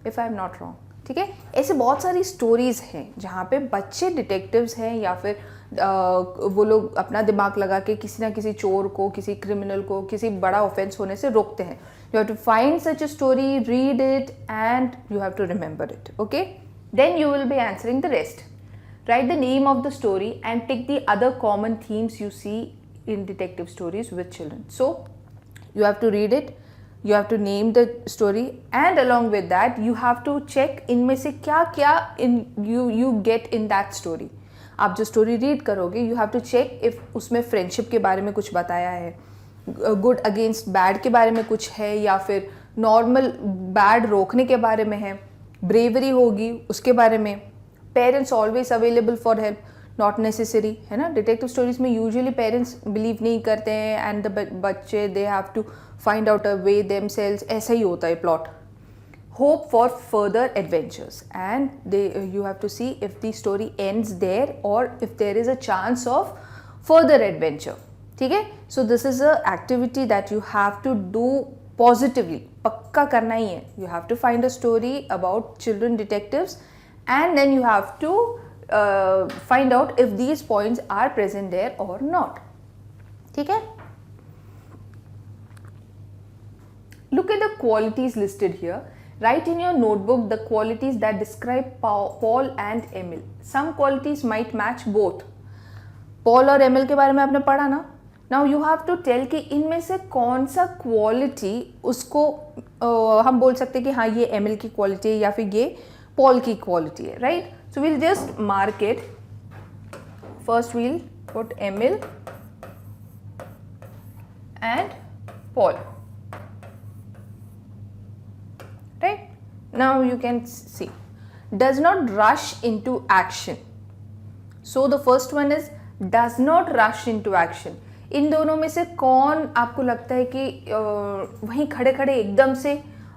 if I am not wrong. ठीक है, ऐसे बहुत सारी स्टोरीज हैं जहाँ पे बच्चे डिटेक्टिव्स हैं या फिर वो लोग अपना दिमाग लगा के किसी ना किसी चोर को, किसी क्रिमिनल को, किसी बड़ा ऑफेंस होने से रोकते हैं. You have to find such a story, read it and you have to remember it. Okay, then you will be answering the rest. Write the name of the story and tick the other common themes you see in detective stories with children. So you have to read it, you have to name the story, and along with that you have to check इनमें से क्या क्या you get in that story. आप जो story read करोगे you have to check if उसमें friendship के बारे में कुछ बताया है, गुड अगेंस्ट बैड के बारे में कुछ है, या फिर नॉर्मल बैड रोकने के बारे में है, ब्रेवरी होगी उसके बारे में, parents always available for help, not necessary. है ना, डिटेक्टिव स्टोरीज में यूजुअली पेरेंट्स बिलीव नहीं करते हैं एंड द बच्चे they have to find out a way themselves. ऐसा ही होता है plot. Hope for further adventures and you have to see if the story ends there or if there is a chance of further adventure. ठीक है, so this is a activity that you have to do positively. पक्का करना ही है. You have to find a story about children detectives and then you have to find out if these points are present there or not. ठीक है. Look at the qualities listed here. Write in your notebook the qualities that describe Paul and Emil. Some qualities might match both. Paul और Emil के बारे में आपने पढ़ा ना. Now you have to tell कि इनमें से कौन सा quality उसको हम बोल सकते हैं कि हाँ ये Emil की quality है या फिर ये Paul की quality है, right? So we'll just mark it. First we'll put Emil and Paul. Right? Now you can see. Does not rush into action. So the first one is does not rush into action. इन दोनों में से कौन आपको लगता है कि वहीं खड़े खड़े एकदम से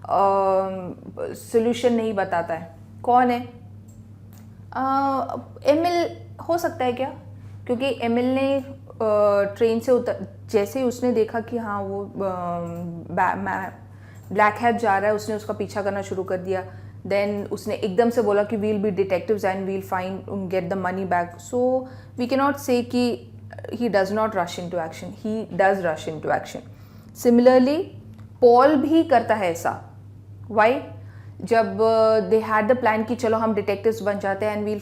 सोल्यूशन नहीं बताता है, कौन है? एमिल हो सकता है क्या? क्योंकि एमिल ने ट्रेन से उतर, जैसे ही उसने देखा कि हाँ वो ब्लैक हैट जा रहा है, उसने उसका पीछा करना शुरू कर दिया. देन उसने एकदम से बोला कि we'll be detectives and we'll find get the money back. So we can not say कि he does not rush into action, he does rush into action. Similarly Paul भी करता है ऐसा. वाई? जब they had the plan कि चलो हम detectives बन जाते हैं and we'll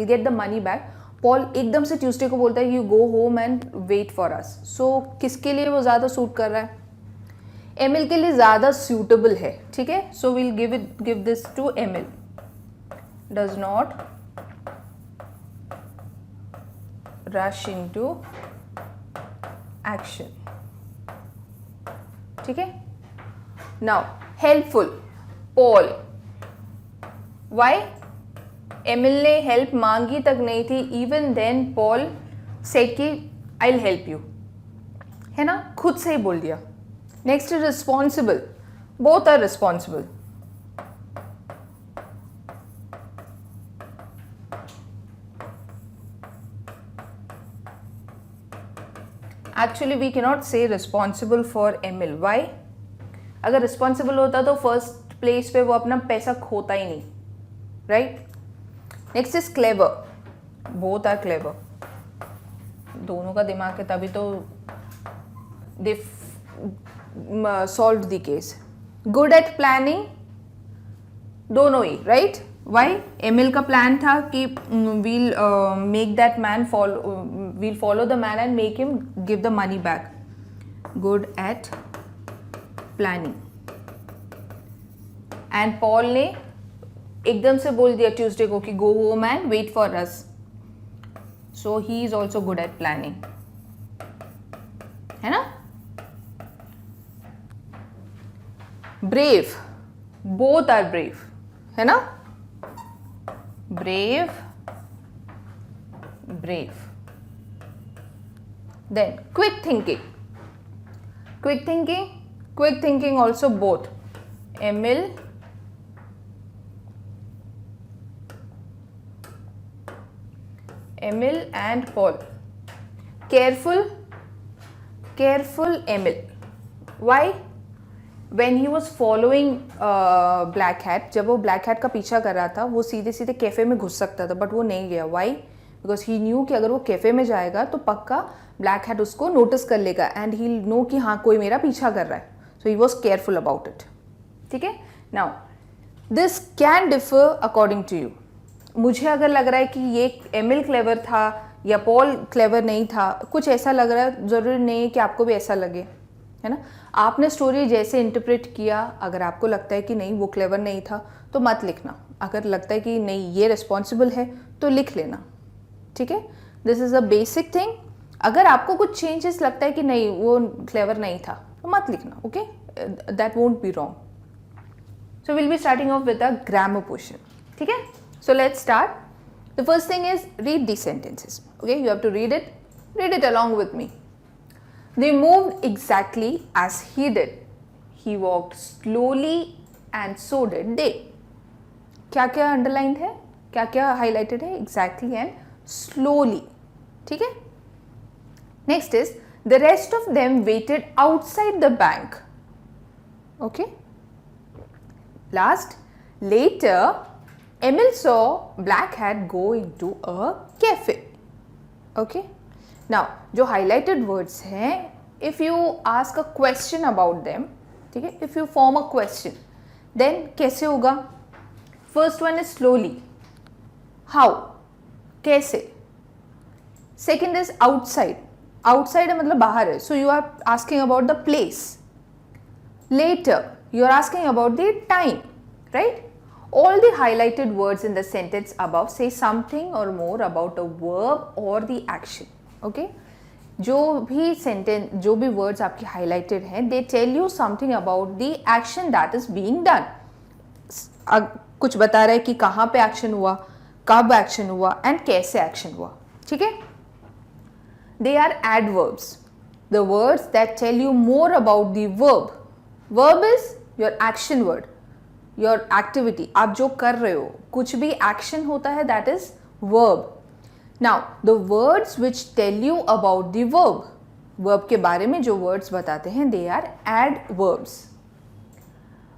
get the money back, Paul एकदम से ट्यूसडे को बोलता है you go home and wait for us. So किसके लिए वो ज़्यादा सूट कर रहा है? एमिल के लिए ज़्यादा सूटेबल है. ठीक है, so we'll give this to Emil. Does not rush into action. ठीक है. Now helpful, Paul. Why? Emil ने हेल्प मांगी तक नहीं थी, इवन देन पॉल सेड कि आई विल हेल्प यू, है ना, खुद से ही बोल दिया. Next is responsible. Both are responsible. Actually we cannot say responsible for Emil. Why? अगर रिस्पॉन्सिबल होता तो फर्स्ट प्लेस पे वो अपना पैसा खोता ही नहीं. Right. Next is clever. Both are clever. दोनों का दिमाग है तभी तो they solve the case. Good at planning. दोनों ही. राइट. वाई? एमिल का प्लान था कि we'll make that man we'll follow the man and make him give the money back. Good at planning. And Paul ने एकदम से बोल दिया ट्यूसडे को कि go home and wait for us. So he is also good at planning, है ना. Brave. Both are brave, है ना. Brave, brave. Then quick thinking. Quick thinking, quick thinking also both. Emil and Paul. Careful, careful Emil. Why? When he was following Black Hat, जब वो Black Hat का पीछा कर रहा था, वो सीधे सीधे कैफे में घुस सकता था, बट वो नहीं गया. Why? Because he knew कि अगर वो कैफे में जाएगा तो पक्का Black Hat उसको नोटिस कर लेगा and he'll know कि हाँ कोई मेरा पीछा कर रहा है. So he was careful about it. ठीक है. Now this can differ according to you. मुझे अगर लग रहा है कि ये एमिल क्लेवर था या पॉल क्लेवर नहीं था, कुछ ऐसा लग रहा है, ज़रूरी नहीं है कि आपको भी ऐसा लगे, है ना. आपने स्टोरी जैसे इंटरप्रेट किया, अगर आपको लगता है कि नहीं वो क्लेवर नहीं था तो मत लिखना. अगर लगता है कि नहीं ये रिस्पॉन्सिबल है तो लिख लेना. ठीक है. This is a basic thing. अगर आपको कुछ चेंजेस लगता है कि नहीं वो क्लेवर नहीं था तो मत लिखना. Okay, that won't be wrong. So will be starting of with a grammar portion. ठीक है. So let's start. The first thing is read these sentences. Okay, you have to read it. Read it along with me. They moved exactly as he did. He walked slowly and so did they. क्या क्या underlined है, क्या क्या highlighted है? Exactly and slowly. ठीक है. Next is the rest of them waited outside the bank. Okay. Last, later Emil saw Black Hat go into a cafe. Okay. Now, जो highlighted words हैं, if you ask a question about them, ठीक है, if you form a question, then कैसे होगा? First one is slowly. How? कैसे? Second is outside. Outside है मतलब बाहर है. So you are asking about the place. Later, you are asking about the time, right? All the highlighted words in the sentence above say something or more about a verb or the action. Okay? जो भी sentence, जो भी words आपके highlighted हैं, they tell you something about the action that is being done. कुछ बता रहा है कि कहाँ पे action हुआ, कब action हुआ, and कैसे action हुआ. ठीक है? They are adverbs. The words that tell you more about the verb verb is your action word, your activity, आप जो कर रहे हो, कुछ भी एक्शन होता है that is verb. Now the words which tell you about the verb, verb के बारे में जो वर्ड्स बताते हैं they are adverbs.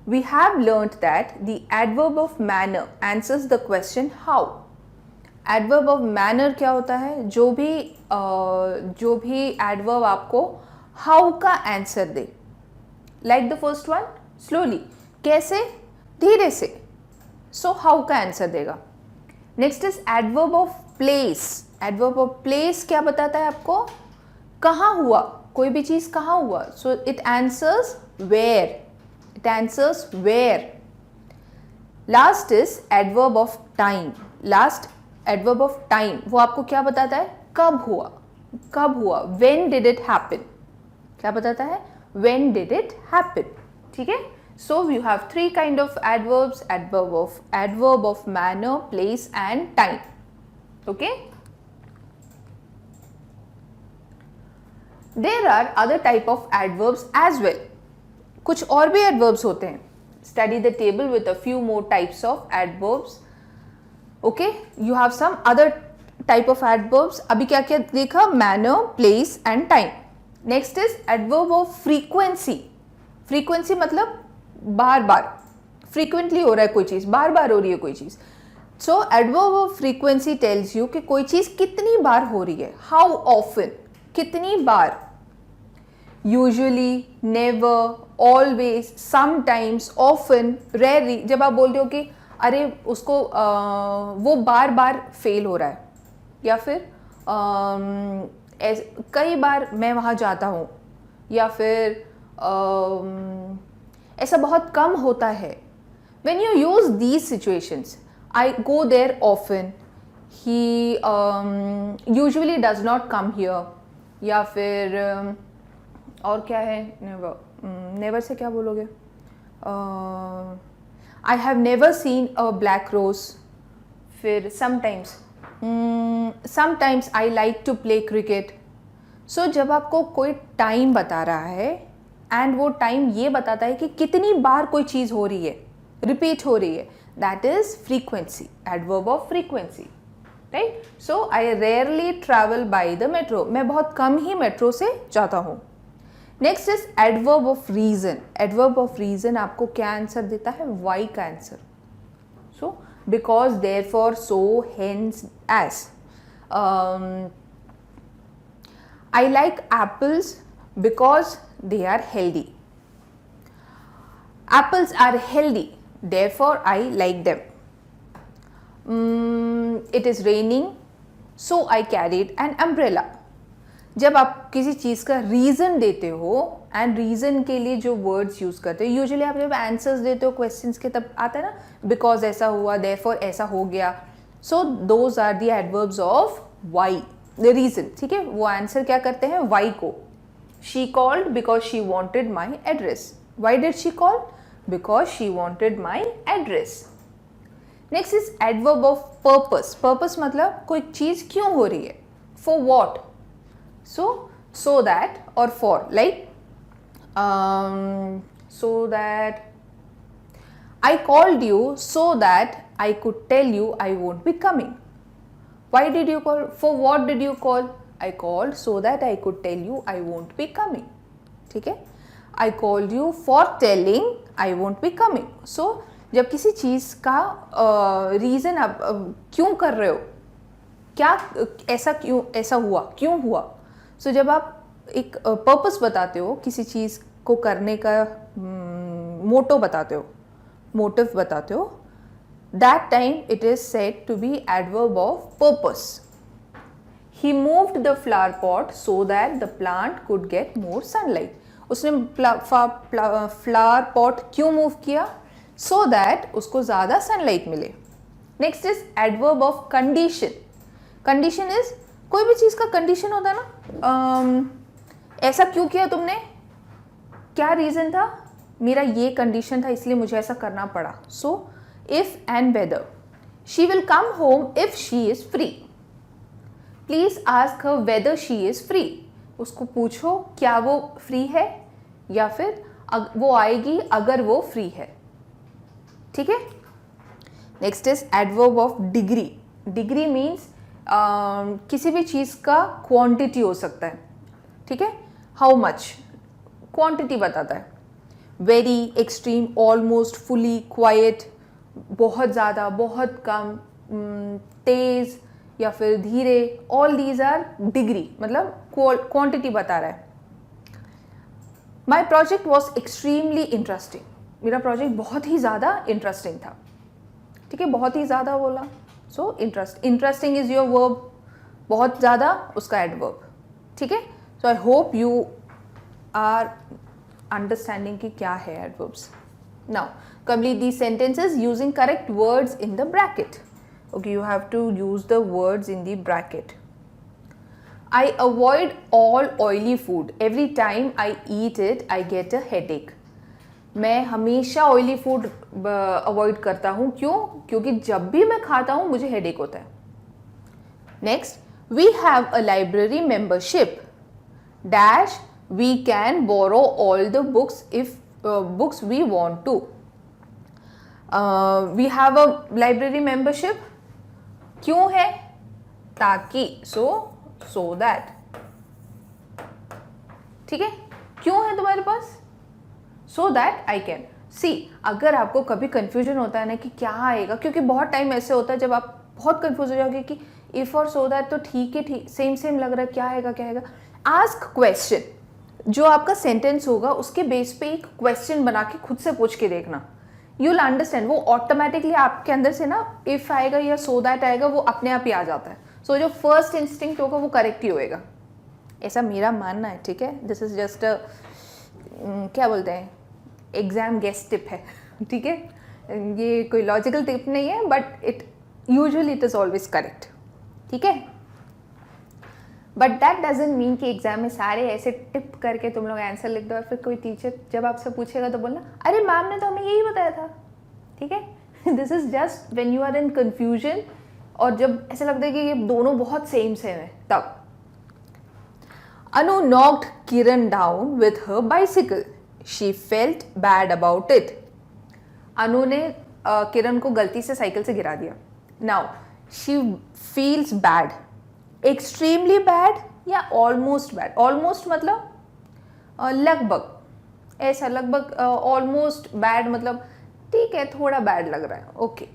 We have learnt that the adverb of manner answers the question how. Adverb of manner क्या होता है? जो भी adverb आपको how का answer they. Like the first one, slowly. कैसे? धीरे से. So how का answer देगा. Next is adverb of place. Adverb of place क्या बताता है आपको? कहाँ हुआ? कोई भी चीज़ कहाँ हुआ? So it answers where. It answers where. Last is adverb of time. Last adverb of time वो आपको क्या बताता है? कब हुआ, कब हुआ. When did it happen? क्या बताता है? When did it happen? ठीक है. So you have three kind of adverbs: adverb of manner, place and time. Okay. There are other type of adverbs as well. कुछ और भी एडवर्ब्स होते हैं. Study the table with a few more types of adverbs. Okay, you have some other type of adverbs. अभी क्या क्या देखा? Manner, place and time. Next is adverb of frequency. Frequency मतलब बार बार, फ्रीक्वेंटली हो रहा है कोई चीज़, बार बार हो रही है कोई चीज़. So adverb of frequency tells you कि कोई चीज़ कितनी बार हो रही है. हाउ ऑफन, कितनी बार. Usually, never, always, sometimes, often, rarely. जब आप बोलते हो कि अरे उसको वो बार बार फेल हो रहा है, या फिर कई बार मैं वहाँ जाता हूँ, या फिर ऐसा बहुत कम होता है. When you use these situations, I go there often, he usually does not come here, या फिर और क्या है? नेवर. नेवर से क्या बोलोगे? I have never seen a black rose. फिर sometimes, sometimes I like to play cricket. So जब आपको कोई टाइम बता रहा है एंड वो टाइम ये बताता है कि कितनी बार कोई चीज़ हो रही है, रिपीट हो रही है, that is frequency, adverb of frequency. Right. So I rarely travel by the metro. मैं बहुत कम ही मेट्रो से जाता हूँ. Next is adverb of reason. Adverb of reason आपको क्या आंसर देता है? वाई का answer. So because, therefore, so, hence, as. I like apples because they are healthy. Apples are healthy, therefore I like them. It is raining, so I carried an umbrella. जब आप किसी चीज़ का reason देते हो, and reason के लिए जो words use करते हो, यूजुअली आप जब आंसर्स देते हो क्वेश्चंस के तब आता है ना, बिकॉज ऐसा हुआ, देयरफॉर ऐसा हो गया. So those are the adverbs of why, the reason. ठीक है, वो आंसर क्या करते हैं? वाई को. She called because she wanted my address. Why did she call? Because she wanted my address. Next is adverb of purpose. Purpose मतलब कोई चीज़ क्यों हो रही है? For what? So that or for. Like so that I called you so that I could tell you I won't be coming. Why did you call? For what did you call? I called so that I could tell you I won't be coming. ठीक है. I called you for telling I won't be coming. So जब किसी चीज़ का reason आप क्यों कर रहे हो, क्या ऐसा क्यों ऐसा हुआ, क्यों हुआ. So जब आप एक पर्पस बताते हो, किसी चीज़ को करने का मोटो बताते हो, मोटिव बताते हो, that time it is said to be adverb of purpose. He moved the flower pot so that the plant could get more sunlight. उसने फ्लावर पॉट क्यों मूव किया? So that उसको ज़्यादा सनलाइट मिले. Next is adverb of condition. Condition is कोई भी चीज़ का condition होता है ना, ऐसा क्यों किया तुमने, क्या रीज़न था? मेरा ये कंडीशन था इसलिए मुझे ऐसा करना पड़ा. So if and whether. She will come home if she is free. Please ask her whether she is free. उसको पूछो क्या वो फ्री है, या फिर वो आएगी अगर वो फ्री है, ठीक है। Next is adverb of degree. Degree means किसी भी चीज़ का क्वांटिटी हो सकता है, ठीक है। हाउ मच, क्वांटिटी बताता है। Very, extreme, almost, fully, quite, बहुत ज़्यादा, बहुत कम, तेज़ या फिर धीरे, ऑल दीज आर डिग्री, मतलब क्वांटिटी बता रहा है। My project was extremely interesting, मेरा प्रोजेक्ट बहुत ही ज़्यादा इंटरेस्टिंग था, ठीक है। बहुत ही ज़्यादा बोला, so interesting is your verb, बहुत ज़्यादा उसका एडवर्ब, ठीक है। So I hope you are understanding कि क्या है adverbs. Now complete these sentences using correct words in the bracket. Okay, you have to use the words in the bracket. I avoid all oily food. Every time I eat it, I get a headache. मैं हमेशा oily food avoid करता हूँ, क्यों? क्योंकि जब भी मैं खाता हूँ मुझे हेडेक होता है। Next, we have a library membership dash we can borrow all the books if books we want to. We have a library membership, क्यों है? ताकि, सो दैट, ठीक है। क्यों है तुम्हारे पास? So that I can see. अगर आपको कभी कंफ्यूजन होता है ना कि क्या आएगा, क्योंकि बहुत टाइम ऐसे होता है जब आप बहुत कंफ्यूज हो जाओगे कि इफ और सो दैट तो ठीक है, ठीक सेम लग रहा है, क्या आएगा क्या आएगा। आस्क क्वेश्चन, जो आपका सेंटेंस होगा उसके बेस पे एक क्वेश्चन बना के खुद से पूछ के देखना, यू विल अंडरस्टैंड। वो ऑटोमेटिकली आपके अंदर से ना इफ आएगा या सो दैट आएगा, वो अपने आप ही आ जाता है। सो जो फर्स्ट इंस्टिंक्ट होगा वो करेक्ट ही होएगा, ऐसा मेरा मानना है, ठीक है। दिस इज जस्ट क्या बोलते हैं, एग्जाम गेस टिप है, ठीक है। ये कोई लॉजिकल टिप नहीं है, but it usually it is always correct, ठीक है। बट दैट डजंट मीन कि एग्जाम में सारे ऐसे टिप करके तुम लोग आंसर लिख दो और फिर कोई टीचर जब आपसे पूछेगा तो बोलना अरे मैम ने तो हमें यही बताया था, ठीक है। This is just when you are in confusion, और जब ऐसा लगता है कि ये दोनों बहुत सेम है तब। अनु knocked Kiran down with her bicycle. She felt bad about it. अनु ने किरण को गलती से साइकिल से गिरा दिया। Now she feels bad. Extremely bad या almost bad? Almost मतलब लगभग, ऐसा लगभग। almost bad मतलब ठीक है, थोड़ा बैड लग रहा है, okay.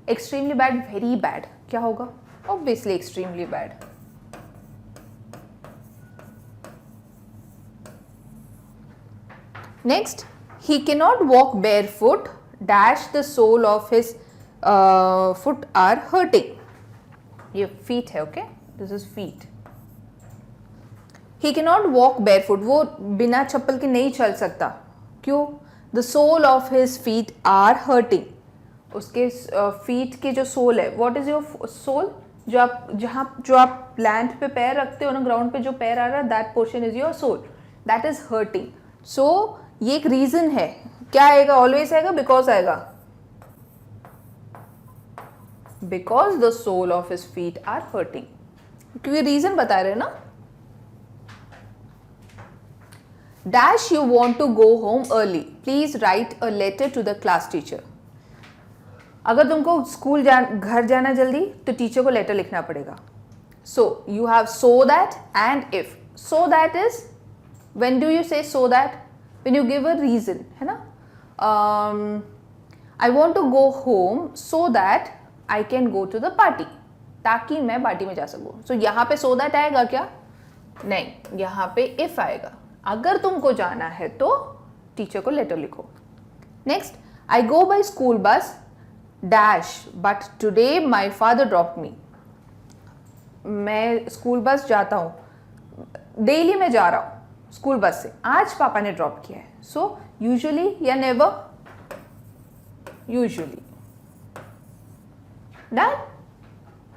Extremely bad, very bad, क्या होगा? Obviously extremely bad. Next, he cannot walk barefoot dash the sole of his foot are hurting. ये feet है, okay? This is feet. He cannot walk barefoot. वो बिना चप्पल के नहीं चल सकता, क्यों? The sole of his feet are hurting. उसके feet के जो सोल है, what is your sole? जो आप प्लांट पे पैर रखते हो ना, ग्राउंड पे जो पैर आ रहा है, that portion is your sole. That is hurting. So ये एक रीजन है, क्या आएगा? ऑलवेज आएगा, बिकॉज आएगा, because the sole of his feet are hurting, क्योंकि रीजन बता रहे हैं ना। Dash you want to go home early, please write a letter to the class teacher. अगर तुमको स्कूल घर जाना जल्दी तो टीचर को लेटर लिखना पड़ेगा। So you have so that and if. So that is when do you say so that? when you give a reason, है ना। I want to go home so that I can go to the party, ताकि मैं party में जा सकूँ। so यहाँ पे so that आएगा क्या? नहीं, यहाँ पे if आएगा। अगर तुमको जाना है तो टीचर को लेटर लिखो। Next, I go by school bus dash but today my father dropped me. मैं स्कूल बस जाता हूँ, डेली मैं जा रहा हूँ स्कूल बस से, आज पापा ने ड्रॉप किया है। सो यूजुअली या नेवर? यूजुअली। डन?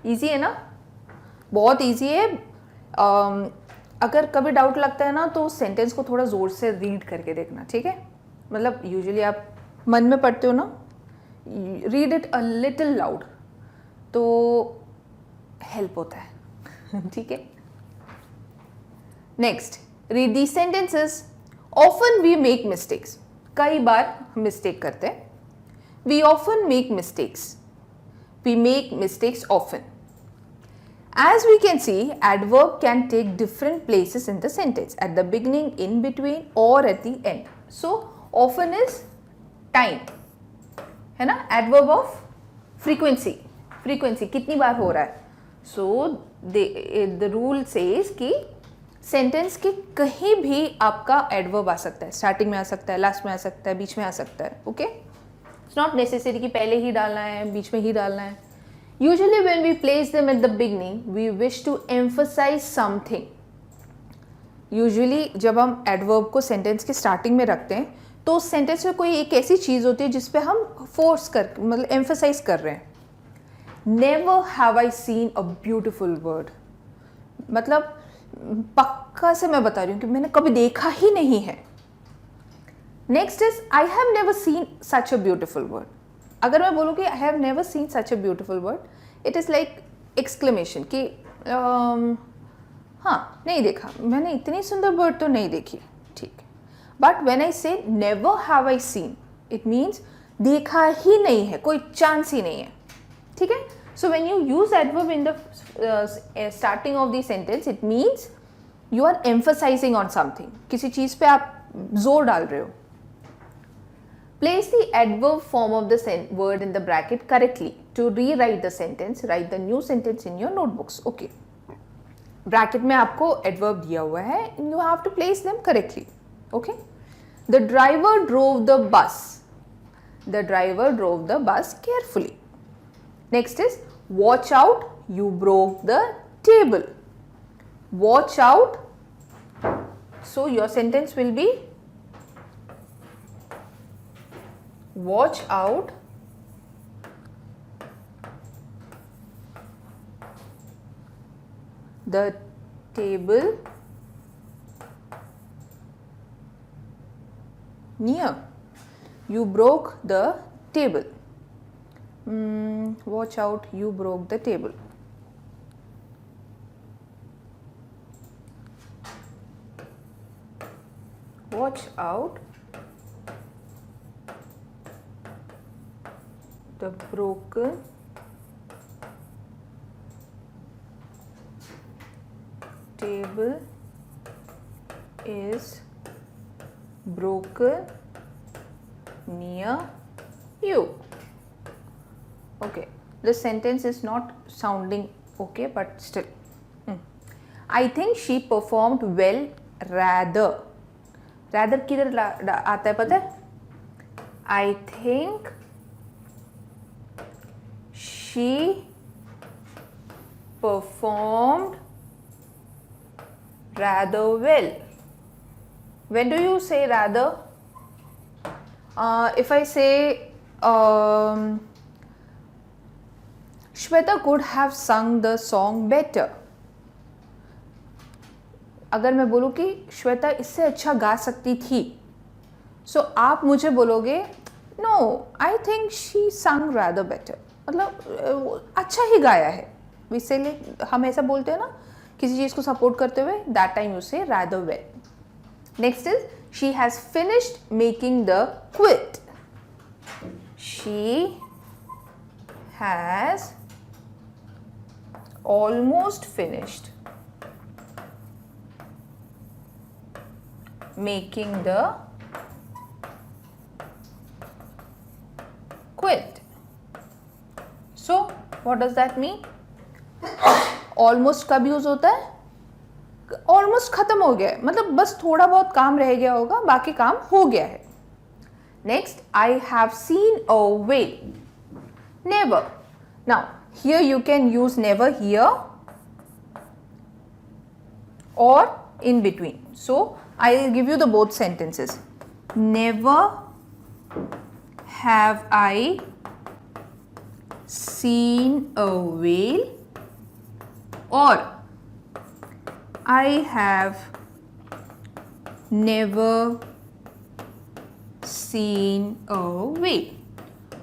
इजी है ना, बहुत इजी है। अगर कभी डाउट लगता है ना तो सेंटेंस को थोड़ा ज़ोर से रीड करके देखना, ठीक है। मतलब यूजुअली आप मन में पढ़ते हो ना, read it a little loud, तो हेल्प होता है, ठीक है। Next, read these sentences. Often we make mistakes. कई बार मिस्टेक करते हैं. We often make mistakes. We make mistakes often. As we can see, adverb can take different places in the sentence, at the beginning, in between, or at the end. So, often is time, है ना? Adverb of frequency. Frequency कितनी बार हो रहा है? So, the rule says कि sentence के कहीं भी आपका एडवर्ब आ सकता है. स्टार्टिंग में आ सकता है, लास्ट में आ सकता है, बीच में आ सकता है. ओके, इट्स नॉट नेसेसरी कि पहले ही डालना है, बीच में ही डालना है. Usually when we place them at the beginning we wish to emphasise something. Usually जब हम एडवर्ब को सेंटेंस के स्टार्टिंग में रखते हैं तो उस सेंटेंस में कोई एक ऐसी चीज़ होती है जिस पे हम फोर्स कर मतलब एम्फसाइज कर रहे हैं. Never have I seen a beautiful word, मतलब पक्का से मैं बता रही हूँ कि मैंने कभी देखा ही नहीं है. Next is I have never scene such a beautiful word. अगर मैं बोलूँ कि आई have never scene such a beautiful word, it is like exclamation कि हाँ नहीं देखा, मैंने इतनी सुंदर वर्ड तो नहीं देखी. ठीक, बट व्हेन आई से never have I seen, it means देखा ही नहीं है, कोई चांस ही नहीं है. ठीक है. So when you use adverb in the starting of the sentence, it means you are emphasizing on something. किसी चीज़ पे आप जोर डाल रहे हो. Place the adverb form of the word in the bracket correctly to rewrite the sentence. Write the new sentence in your notebooks. Okay. Bracket में आपको adverb दिया हुआ है. You have to place them correctly. Okay. The driver drove the bus. The driver drove the bus carefully. Next is watch out, you broke the table. Watch out. So your sentence will be watch out, the table near. You broke the table. Watch out, you broke the table. Watch out, the broken table is broken near you. Okay, this sentence is not sounding okay, but still. I think she performed well rather. Rather किधर आता है पता है? I think she performed rather well. When do you say rather? If I say Shweta could have sung the song better. अगर मैं बोलूँ कि श्वेता इससे अच्छा गा सकती थी, सो आप मुझे बोलोगे नो आई थिंक शी संग रादर बेटर, मतलब अच्छा ही गाया है. इसीलिए हम ऐसा बोलते हैं ना किसी चीज़ को सपोर्ट करते हुए, दैट टाइम यू से rather well. Next is she has finished making the quit. She has almost finished making the quit. So what does that mean? Almost कब यूज होता है? Almost खत्म हो गया है, मतलब बस थोड़ा बहुत काम रह गया होगा, बाकी काम हो गया है. Next, I have seen a whale. Never. Now here you can use never here or in between. So I will give you the both sentences. Never have I seen a whale, or I have never seen a whale.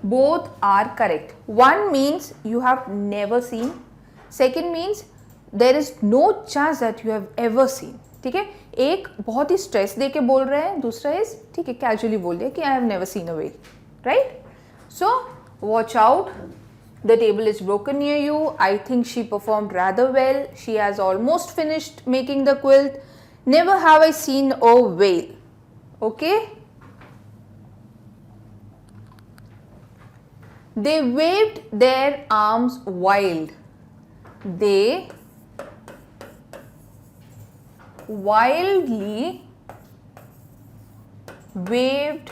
Both are correct. One means you have never seen. Second means there is no chance that you have ever seen. ठीक है, एक बहुत ही stress दे के बोल रहे हैं, दूसरा is ठीक है कैजुअली बोल दिया कि आई have never seen a whale, right. So watch out, the table is broken near you. I think she performed rather well. She has almost finished making the quilt. Never have I seen a whale. Okay. They waved their arms wild. They wildly waved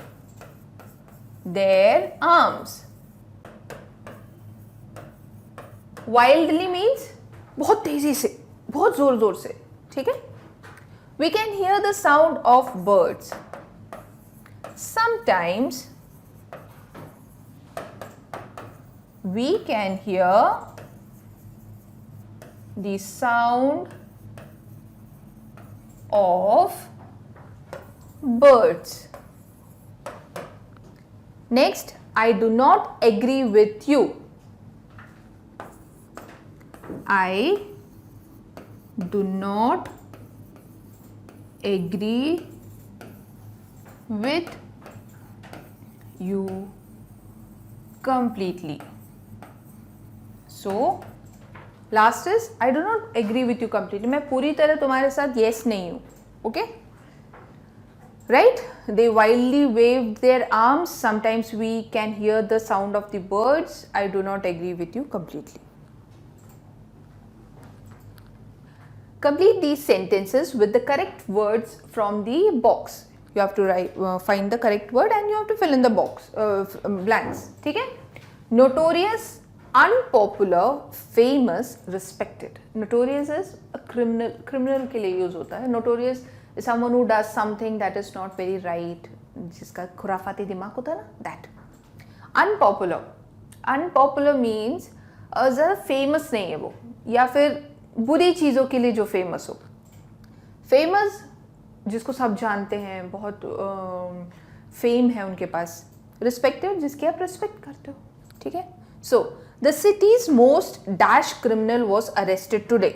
their arms. Wildly means बहुत तेजी से, बहुत जोर जोर से, ठीक है. We can hear the sound of birds. Sometimes we can hear the sound of birds. Next, I do not agree with you. I do not agree with you completely. So, last is I do not agree with you completely. मैं पूरी तरह तुम्हारे साथ yes नहीं हूँ. Okay? Right? They wildly waved their arms. Sometimes we can hear the sound of the birds. I do not agree with you completely. Complete these sentences with the correct words from the box. You have to write, find the correct word and you have to fill in the box blanks. ठीक है? Notorious, unpopular, famous, respected. Notorious is a criminal. Criminal के लिए use होता है. Notorious is someone who does something that is not very right. जिसका खुराफाती दिमाग होता है ना, that. Unpopular. Unpopular means ज़्यादा famous नहीं है वो, या फिर बुरी चीज़ों के लिए जो फेमस हो. फेमस जिसको सब जानते हैं, बहुत फेम है उनके पास. रिस्पेक्टेड जिसकी आप रिस्पेक्ट करते हो, ठीक है. So the cities most dash criminal was arrested today.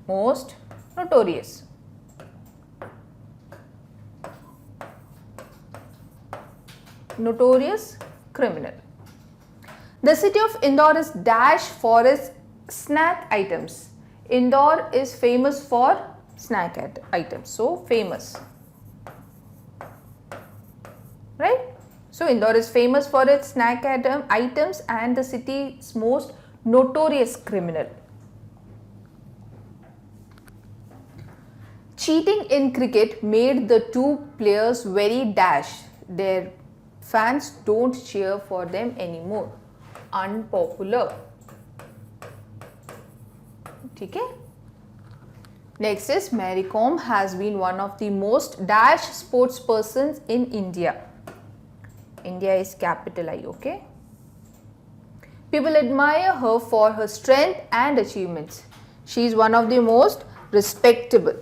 Most notorious. Notorious criminal. The city of Indore is dash for its snack items. Indore is famous for snack items. So famous, right? So Indore is famous for its snack items and the city's most notorious criminal. Cheating in cricket made the two players very dash. Their fans don't cheer for them anymore. Unpopular. ठीक है. Next is Mary Kom has been one of the most dash sports persons in India. India is capital I, okay? People admire her for her strength and achievements. She is one of the most respectable.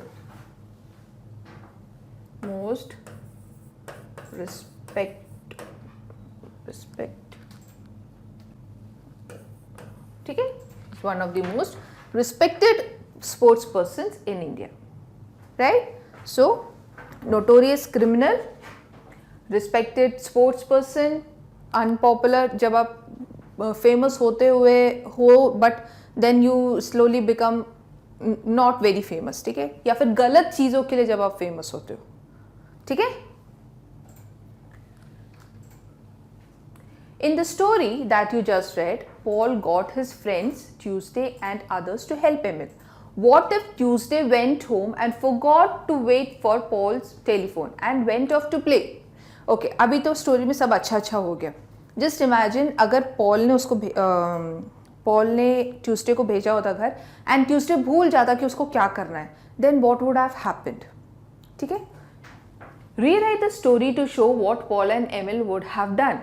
Most respect. ठीक है. One of the most respected sports persons in India, right? So notorious criminal, respected sports person, unpopular जब आप famous होते हुए हो but then you slowly become not very famous, ठीक है, या फिर गलत चीज़ों के लिए जब आप famous होते हो, ठीक है. In the story that you just read, Paul got his friends Tuesday and others to help Emil. What if Tuesday went home and forgot to wait for Paul's telephone and went off to play? Okay, अभी तो story में सब अच्छा हो गया. Just imagine अगर Paul ने Tuesday को भेजा होता घर एंड ट्यूसडे भूल जाता कि उसको क्या करना है, then what would have happened? ठीक है. Rewrite the story to show what Paul and Emil would have done.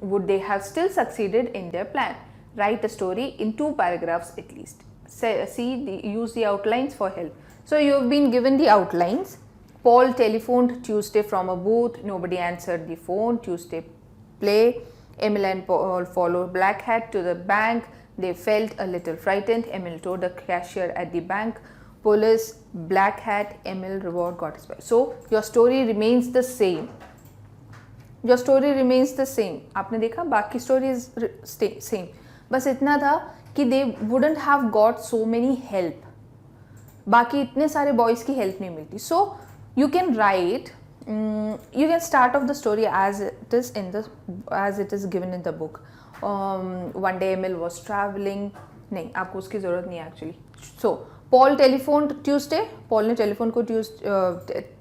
Would they have still succeeded in their plan? Write a story in 2 paragraphs at least. Use the outlines for help. So you have been given the outlines. Paul telephoned Tuesday from a booth. Nobody answered the phone. Tuesday play. Emil and Paul followed Black Hat to the bank. They felt a little frightened. Emil told the cashier at the bank, police, black hat, Emil, reward got his prize. So your story remains the same. Your story remains the same. आपने देखा बाकी story is same. बस इतना था कि they wouldn't have got so many help. बाकी इतने सारे boys की help नहीं मिलती. So you can write, you can start off the story as it is given in the book. One day Emil was traveling. नहीं, आपको उसकी ज़रूरत नहीं है actually. So Paul telephoned Tuesday. Paul ने टेलीफोन को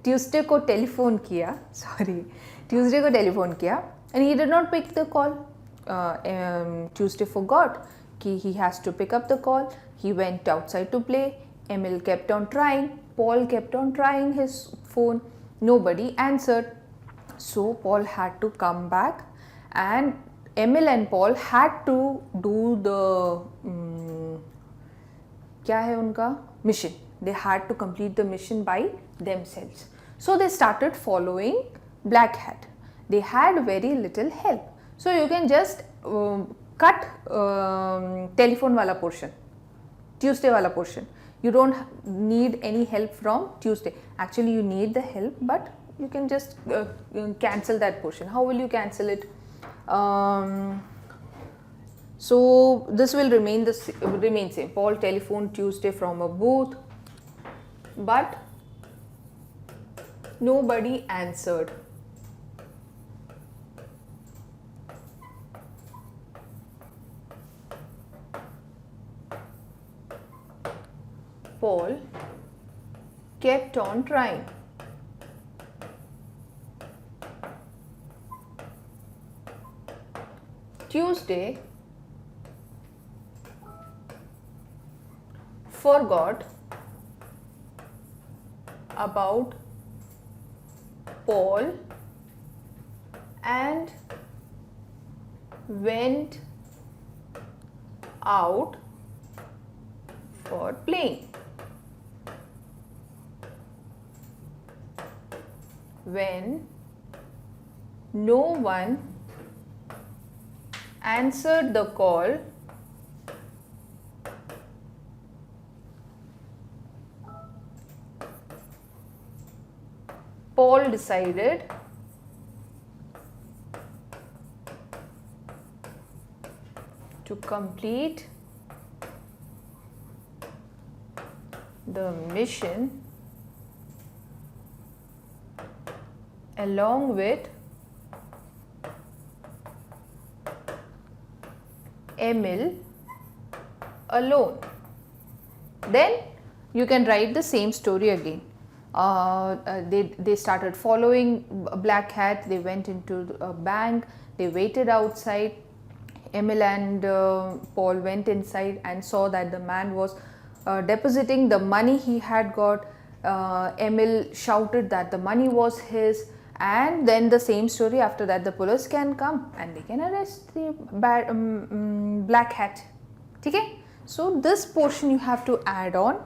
Tuesday को टेलीफोन किया. Sorry, Tuesday को टेलीफोन किया. And he did not pick the call. Tuesday forgot कि he has to pick up the call. He went outside to play. Emil kept on trying. Paul kept on trying his phone. Nobody answered. So Paul had to come back, and Emil and Paul had to do the क्या है उनका mission. They had to complete the mission by themselves. So they started following Black Hat. They had very little help. So you can just cut telephone वाला portion, Tuesday वाला portion. You don't need any help from Tuesday. Actually, you need the help, but you can just cancel that portion. How will you cancel it? So this will remain same. Paul telephoned Tuesday from a booth, but nobody answered. Paul kept on trying. Tuesday forgot about Paul and went out for playing. When no one answered the call, Paul decided to complete the mission along with Emil alone. Then you can write the same story again. They started following Black Hat. They went into a bank. They waited outside. Emil and Paul went inside and saw that the man was depositing the money he had got. Emil shouted that the money was his, and then the same story after that. The police can come and they can arrest the Black Hat. Okay? So this portion you have to add on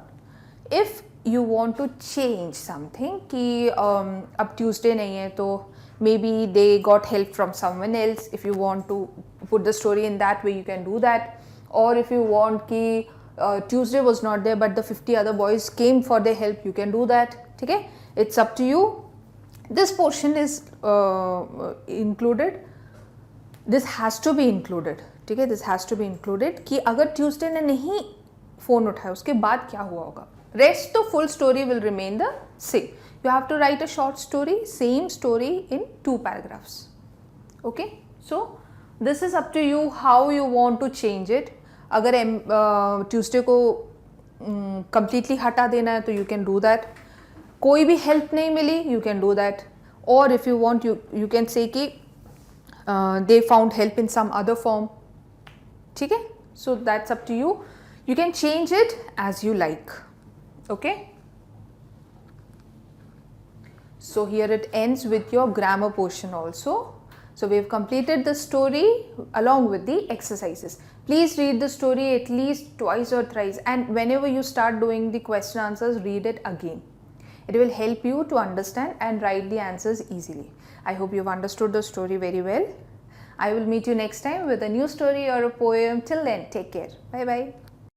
if you want to change something कि अब Tuesday नहीं है तो maybe they got help from someone else. If you want to put the story in that way, you can do that. Or if you want कि Tuesday was not there but the 50 other boys came for their help, you can do that. Okay? It's up to you. This portion is included. This has to be included. ठीक है? This has to be included कि अगर Tuesday ने नहीं phone उठाया उसके बाद क्या हुआ होगा. Rest the full story will remain the same. You have to write a short story, same story in 2 paragraphs. Okay? So this is up to you how you want to change it. अगर Tuesday को completely हटा देना है तो you can do that. कोई भी help नहीं मिली, you can do that. Or if you want, you can say कि they found help in some other form. ठीक है? So that's up to you. You can change it as you like. Okay? So here it ends with your grammar portion also. So we have completed the story along with the exercises. Please read the story at least twice or thrice, and whenever you start doing the question answers, read it again. It will help you to understand and write the answers easily. I hope you've understood the story very well. I will meet you next time with a new story or a poem. Till then, take care. Bye bye.